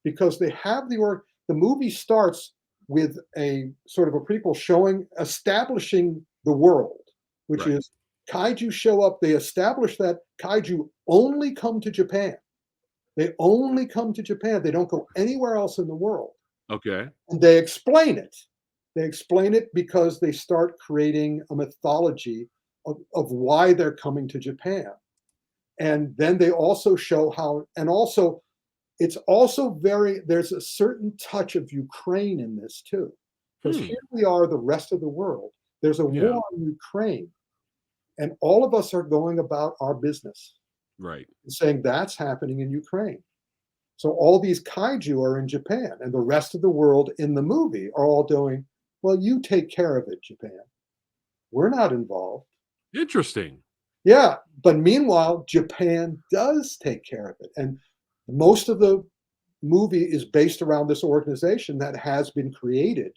because they have the movie starts with a sort of a prequel establishing the world, which Right. is kaiju show up. They establish that kaiju only come to Japan. They only come to Japan. They don't go anywhere else in the world. Okay. And they explain it. They explain it because they start creating a mythology of why they're coming to Japan. And then they also show how, and also, it's also there's a certain touch of Ukraine in this too. Because Hmm. here we are, the rest of the world. There's a Yeah. war in Ukraine, and all of us are going about our business Right. and saying that's happening in Ukraine. So all these kaiju are in Japan, and the rest of the world in the movie are all doing, well, you take care of it, Japan. We're not involved. Interesting. Yeah, but meanwhile, Japan does take care of it. And most of the movie is based around this organization that has been created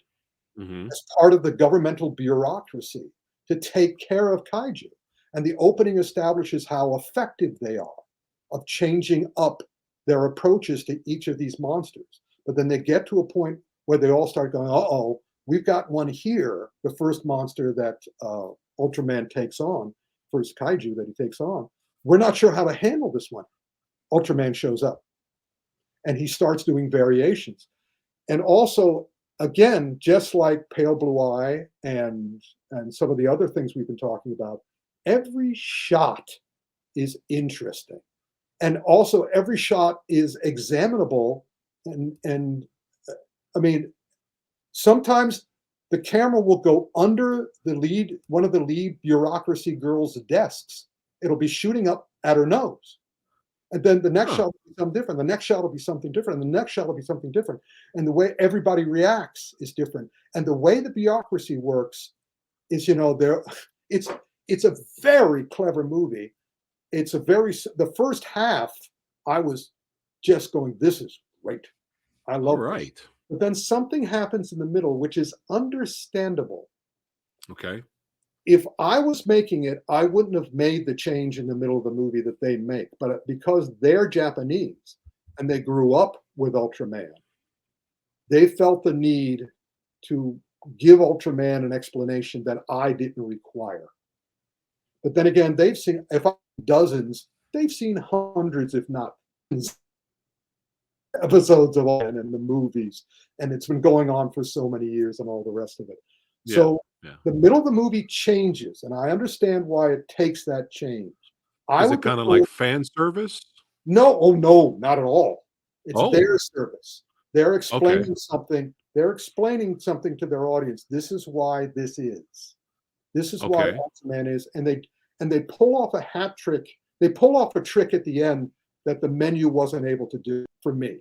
Hmm. as part of the governmental bureaucracy to take care of kaiju. And the opening establishes how effective they are of changing up their approaches to each of these monsters. But then they get to a point where they all start going, uh-oh, we've got one here, the first monster that Ultraman takes on, first kaiju that he takes on. We're not sure how to handle this one. Ultraman shows up and he starts doing variations. And also, again, just like Pale Blue Eye and some of the other things we've been talking about, every shot is interesting. And also every shot is examinable. And I mean, sometimes the camera will go under one of the lead bureaucracy girls' desks. It'll be shooting up at her nose. And then the next Huh. shot will be something different. The next shot will be something different. And the next shot will be something different. And the way everybody reacts is different. And the way the bureaucracy works is, it's a very clever movie. The first half, I was just going, this is great. I All love this. right. But then something happens in the middle, which is understandable. Okay. If I was making it, I wouldn't have made the change in the middle of the movie that they make. But because they're Japanese and they grew up with Ultraman, they felt the need to give Ultraman an explanation that I didn't require. But then again, if I dozens, they've seen hundreds, if not episodes of Ultraman and the movies, and it's been going on for so many years and all the rest of it. Yeah. So Yeah. the middle of the movie changes, and I understand why it takes that change. I Is would it kind of prefer- like fan service? no, oh no, not at all. It's Oh, their service. They're okay. explaining something. They're explaining something to their audience. This is why this is. This is why Okay. Ultraman is, and they pull off a hat trick. They pull off a trick at the end that the menu wasn't able to do for me.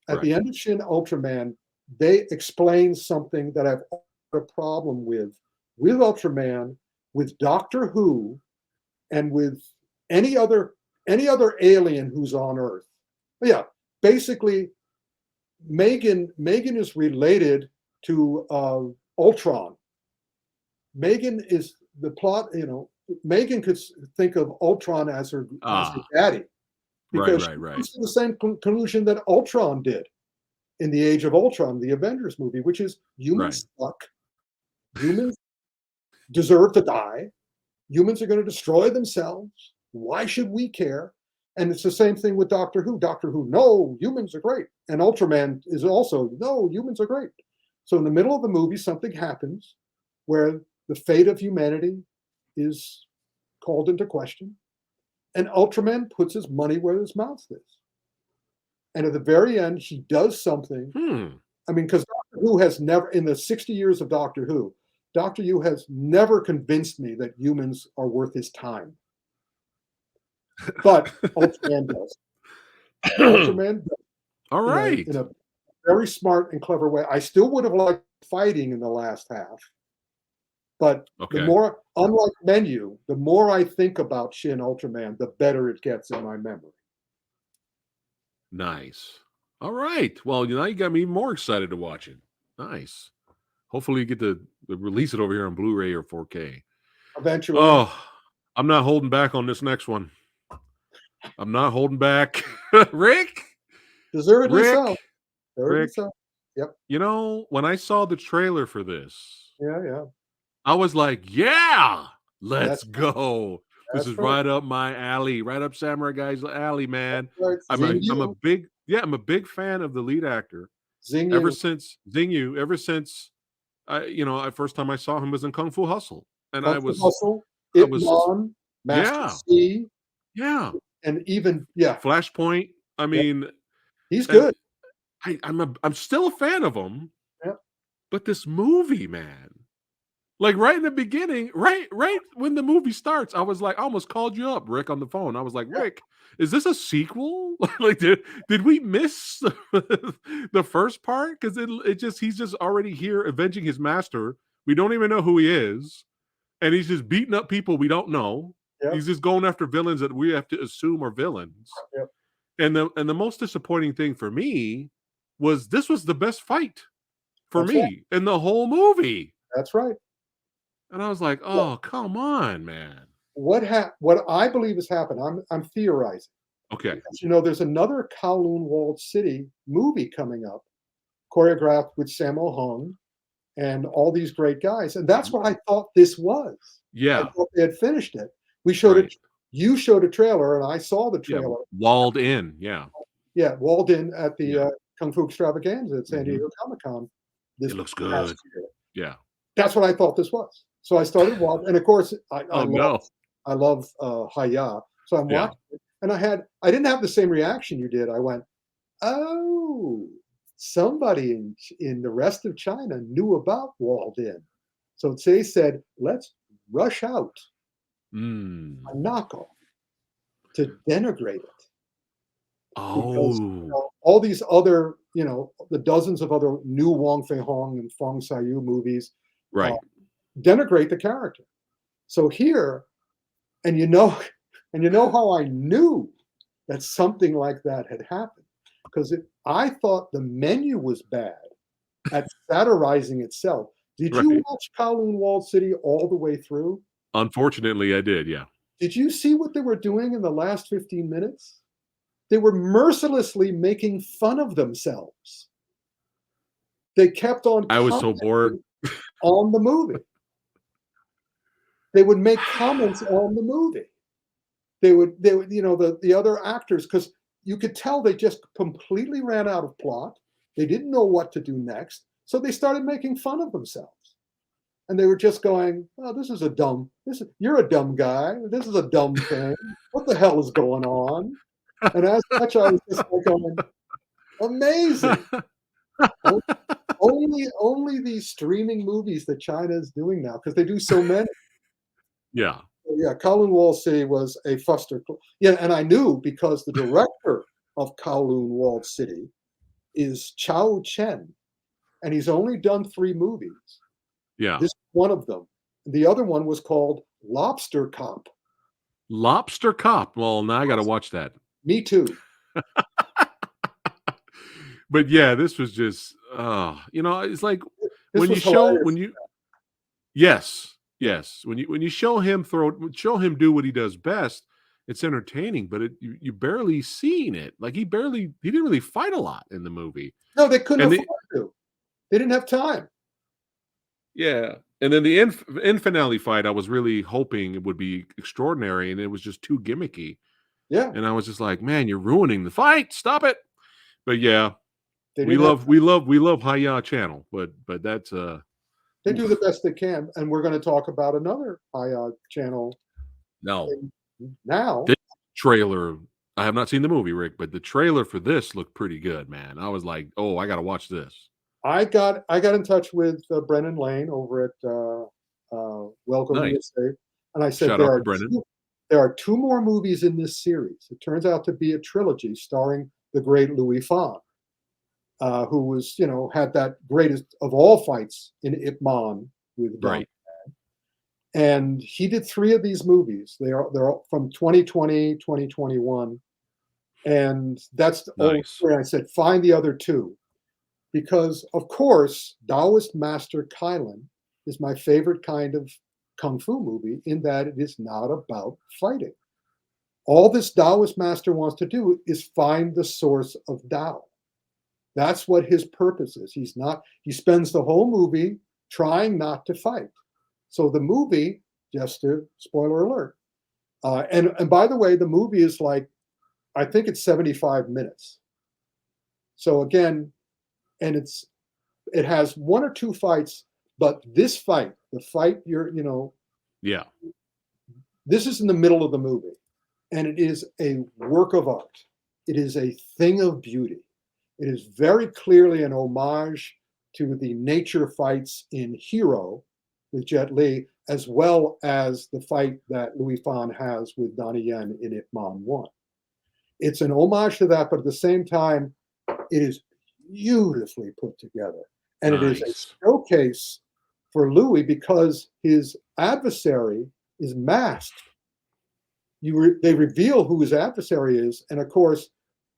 At the Right. end of Shin Ultraman, they explain something that I've had a problem with Ultraman, with Doctor Who, and with any other alien who's on Earth. But yeah, basically, Megan is related to Ultron. Megan is the plot. Megan could think of Ultron as her daddy because she Right. comes to the same conclusion that Ultron did in the Age of Ultron, the Avengers movie, which is humans suck, humans deserve to die, Humans are going to destroy themselves. Why should we care? And it's the same thing with Doctor Who. Doctor Who, no, humans are great. And Ultraman is also, no, humans are great. So in the middle of the movie, something happens where the fate of humanity is called into question. And Ultraman puts his money where his mouth is. And at the very end, he does something. I mean, because Doctor Who has never, in the 60 years of Doctor Who has never convinced me that humans are worth his time. But Ultraman does. Ultraman does. All right. In a very smart and clever way. I still would have liked fighting in the last half. But the more, unlike Menu, the more I think about Shin Ultraman, the better it gets in my memory. Nice. All right. Well, now you got me even more excited to watch it. Nice. Hopefully you get to release it over here on Blu-ray or 4K. Eventually. Oh, I'm not holding back on this next one. I'm not holding back. Rick? Deservedly so. Rick, so. Yep. You know, when I saw the trailer for this, yeah, I was like, yeah, let's go. This is right up my alley, right up Samurai Guy's alley, man. Right. I'm a big fan of the lead actor. Xing ever since first time I saw him was in Kung Fu Hustle. And Kung Fu Hustle, Ip Man, Master C. Yeah. And even Flashpoint. I mean, he's good. I'm still a fan of him. Yeah. But this movie, man, like right in the beginning, right when the movie starts, I was like, I almost called you up, Rick, on the phone. I was like, Rick, is this a sequel? Like, did we miss the first part? Because he's just already here avenging his master. We don't even know who he is, and he's just beating up people we don't know. Yep. He's just going after villains that we have to assume are villains. Yep. And the most disappointing thing for me was this was the best fight for me in the whole movie. That's right. And I was like, oh, come on, man. What I believe has happened, I'm theorizing. Okay. Because, there's another Kowloon Walled City movie coming up, choreographed with Sammo Hung and all these great guys. And that's what I thought this was. Yeah. I thought they had finished it. We showed it. You showed a trailer, and I saw the trailer. Walled in, yeah. Yeah, walled in at the Kung Fu Extravaganza at San Diego Comic-Con. It looks good. Yeah. That's what I thought this was. So I started watching, and of course, I love Haya. So I'm watching it, and I didn't have the same reaction you did. I went, oh, somebody in the rest of China knew about Walled In. So they said, let's rush out a knockoff to denigrate it. Because, all these other, the dozens of other new Wong Fei Hong and Fong Sai-yu movies, denigrate the character. So here, and you know how I knew that something like that had happened, because I thought the Menu was bad at satirizing itself. Did you watch Kowloon Walled City all the way through? Unfortunately, I did, yeah. Did you see what they were doing in the last 15 minutes? They were mercilessly making fun of themselves. They kept on. I was so bored on the movie. They would make comments on the movie. They would, the other actors, because you could tell they just completely ran out of plot. They didn't know what to do next, so they started making fun of themselves. And they were just going, "Oh, you're a dumb guy. This is a dumb thing. What the hell is going on?" And as such, I was just like going, amazing. Only these streaming movies that China is doing now, because they do so many. Yeah. Yeah, Kowloon Walled City was a fuster. Yeah, and I knew because the director of Kowloon Walled City is Chow Chen, and he's only done 3 movies. Yeah. This is one of them. The other one was called Lobster Cop. Lobster Cop. Well, now I got to watch that. Me too. But yeah, this was just, it's like when you show him do what he does best, it's entertaining, but you barely seen it. Like he didn't really fight a lot in the movie. No, they couldn't afford to. They didn't have time. Yeah. And then the in finale fight, I was really hoping it would be extraordinary, and it was just too gimmicky. Yeah, And I was just like, "Man, you're ruining the fight. Stop it." But yeah, they we didn't have. love we love we love Hiya channel, but that's They do the oof. best they can, and we're going to talk about another channel No. thing now. This trailer, I have not seen the movie, Rick, but the trailer for this looked pretty good, man. I was like, "Oh, I got to watch this." I got in touch with Brennan Lane over at Welcome Nice. USA, and I said Shout out to Brendan. there are two more movies in this series. It turns out to be a trilogy starring the great Louis Fan, who was had that greatest of all fights in Ip Man with Don. Right. And he did three of these movies. They're all from 2020, 2021, and that's the only Nice. where I said find the other two. Because of course, Taoist Master Kailan is my favorite kind of kung fu movie in that it is not about fighting. All this Taoist master wants to do is find the source of Tao. That's what his purpose is. He spends the whole movie trying not to fight. So the movie, just to spoiler alert, and by the way, the movie is like, I think it's 75 minutes. So again, and it has one or two fights, but this fight, the fight Yeah. this is in the middle of the movie, and it is a work of art. It is a thing of beauty. It is very clearly an homage to the nature fights in Hero with Jet Li, as well as the fight that Louis Fan has with Donnie Yen in Ip Man 1. It's an homage to that, but at the same time, it is beautifully put together. And it is a Nice. showcase for Louis because his adversary is masked. They reveal who his adversary is, and of course,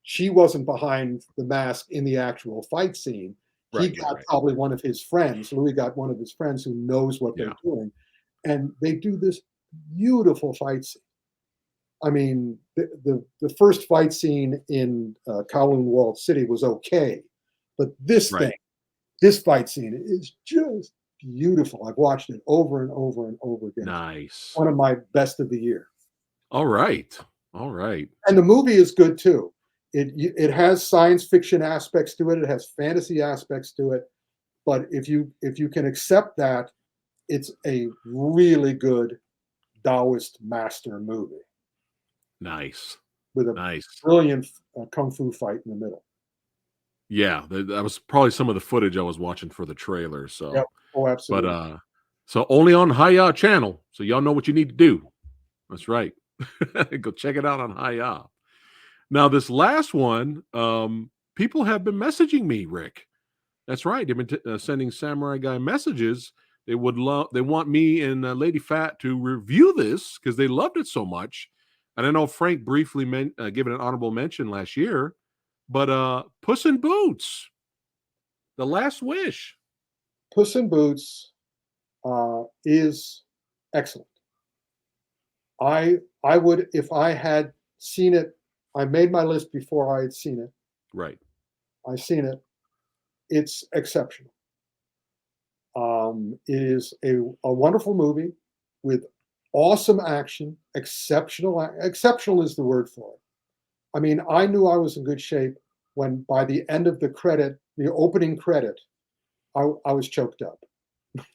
she wasn't behind the mask in the actual fight scene. He Right, got right. probably one of his friends. Louis got one of his friends who knows what Yeah. they're doing, and they do this beautiful fight scene. I mean, the first fight scene in Kowloon Walled City was okay, but Right. this fight scene is just beautiful. I've watched it over and over and over again. Nice. One of my best of the year. All right. All right. And the movie is good too. It has science fiction aspects to it. It has fantasy aspects to it. But if you can accept that, it's a really good Taoist master movie Nice. with a Nice. brilliant kung fu fight in the middle. Yeah, that was probably some of the footage I was watching for the trailer. Yep. So, Oh, but absolutely. so only on Hiya channel. So y'all know what you need to do. That's right. Go check it out on Hiya. Now, this last one, people have been messaging me, Rick. That's right. They've been sending Samurai Guy messages. They would love. They want me and Lady Fat to review this because they loved it so much. And I know Frank briefly gave it an honorable mention last year, but Puss in Boots, The Last Wish. Puss in Boots is excellent. I would, if I had seen it, I made my list before I had seen it. Right. I've seen it. It's exceptional. It is a wonderful movie with awesome action. Exceptional is the word for it. I mean, I knew I was in good shape when by the end of the opening credit, I was choked up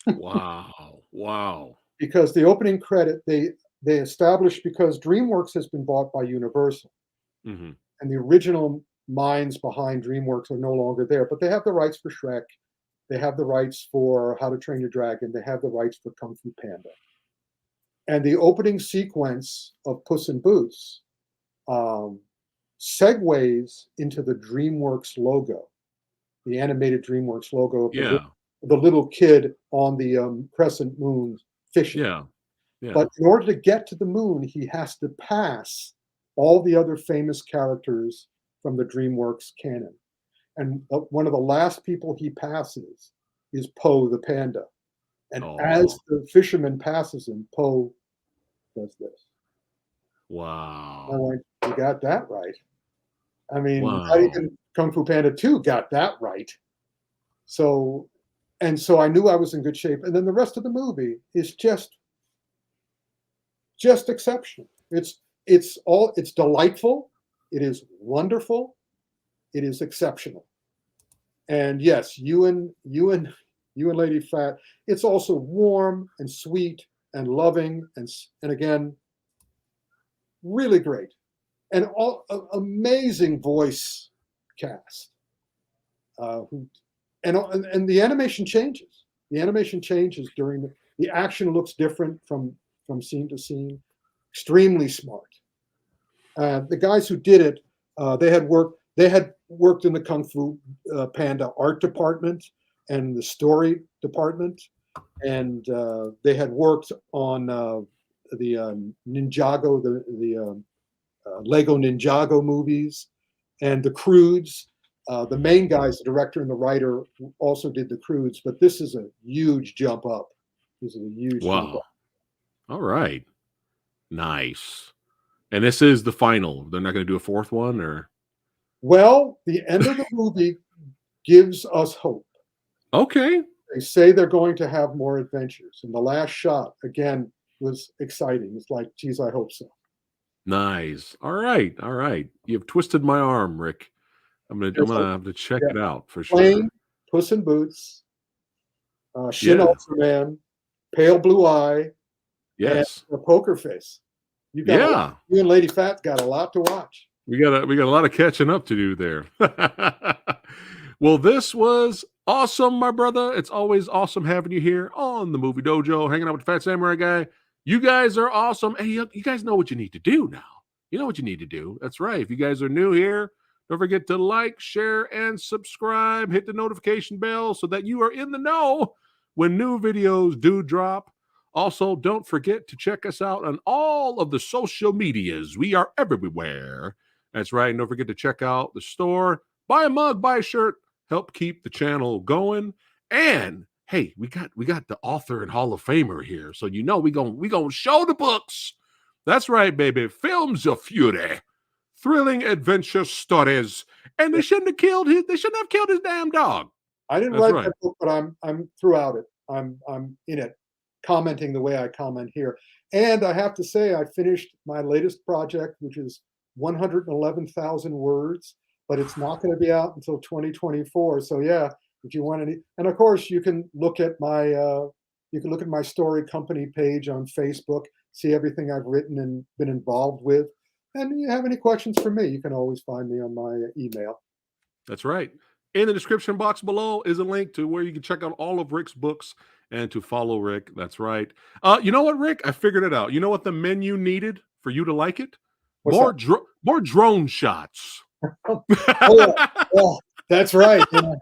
Wow. Wow. because the opening credit they established because DreamWorks has been bought by Universal Hmm. and the original minds behind DreamWorks are no longer there, but they have the rights for Shrek, they have the rights for How to Train Your Dragon, they have the rights for Kung Fu Panda. And the opening sequence of Puss in Boots um, segues into the DreamWorks logo, the animated DreamWorks logo of Yeah. the little kid on the crescent moon fishing. Yeah. Yeah. But in order to get to the moon, he has to pass all the other famous characters from the DreamWorks canon. And one of the last people he passes is Po the panda. And Oh. as the fisherman passes him, Po does this. I Wow. went, you got that right. I mean, not Wow. even Kung Fu Panda 2 got that right. So and so I knew I was in good shape. And then the rest of the movie is just exceptional. It's delightful. It is wonderful. It is exceptional. And yes, you and Lady Fat. It's also warm and sweet and loving and again, really great. And amazing voice cast. Who and the animation changes. The animation changes during the action looks different from scene to scene. Extremely smart. The guys who did it, they had worked in the Kung Fu Panda art department and the story department, and they had worked on the Ninjago, the Lego Ninjago movies, and the Croods. The main guys, the director and the writer, also did the Croods, but this is a huge jump up. This is a huge jump Wow. up. All right. Nice. And this is the final. They're not going to do a fourth one, or Well, the end of the movie gives us hope. okay. They say they're going to have more adventures, and the last shot again was exciting. It's like, geez, I hope so. Nice. All right. All right. You've twisted my arm, Rick. I'm There's gonna have to check yeah, it out for Plane, sure. Puss in Boots, Shin Yeah. Ultraman, Pale Blue Eye, and Yes. a Poker Face. Yeah. You and Lady Fat got a lot to watch. We got a lot of catching up to do there. Well, this was awesome, my brother. It's always awesome having you here on the Movie Dojo, hanging out with the Fat Samurai Guy. You guys are awesome. Hey, you guys know what you need to do now. You know what you need to do. That's right. If you guys are new here, don't forget to like, share, and subscribe. Hit the notification bell so that you are in the know when new videos do drop. Also, don't forget to check us out on all of the social medias. We are everywhere. That's right. And don't forget to check out the store. Buy a mug, buy a shirt, help keep the channel going. And hey, we got the author and Hall of Famer here. So you know we gonna show the books. That's right, baby. Films of Fury. Thrilling adventure stories. And they shouldn't have killed his damn dog. I didn't That's write right. that book, but I'm throughout it. I'm in it, commenting the way I comment here. And I have to say, I finished my latest project, which is 111,000 words, but it's not going to be out until 2024. So yeah, if you want any, and of course you can look at my story company page on Facebook, see everything I've written and been involved with. And if you have any questions for me, you can always find me on my email. That's right. In the description box below is a link to where you can check out all of Rick's books and to follow Rick. That's right. You know what, Rick? I figured it out. You know what the menu needed for you to like it? What's that? More drone shots. Oh, oh, that's right. Yeah.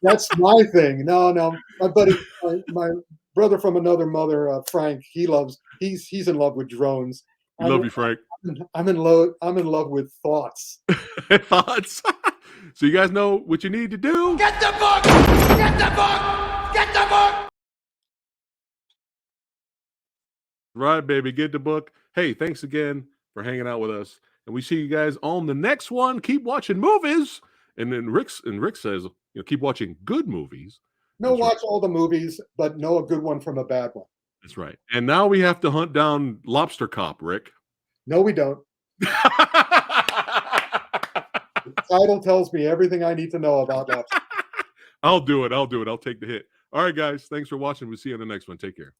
That's my thing. No, my buddy, my brother from another mother, Frank. He's in love with drones. We I'm love you, Frank. I'm in love with thoughts. Thoughts? So you guys know what you need to do. Get the book! Get the book! Get the book! Right, baby. Get the book. Hey, thanks again for hanging out with us. And we see you guys on the next one. Keep watching movies. And then Rick says, keep watching good movies. No, That's right. watch all the movies, but know a good one from a bad one. That's right. And now we have to hunt down Lobster Cop, Rick. No, we don't. The title tells me everything I need to know about that. I'll do it. I'll take the hit. All right, guys. Thanks for watching. We'll see you on the next one. Take care.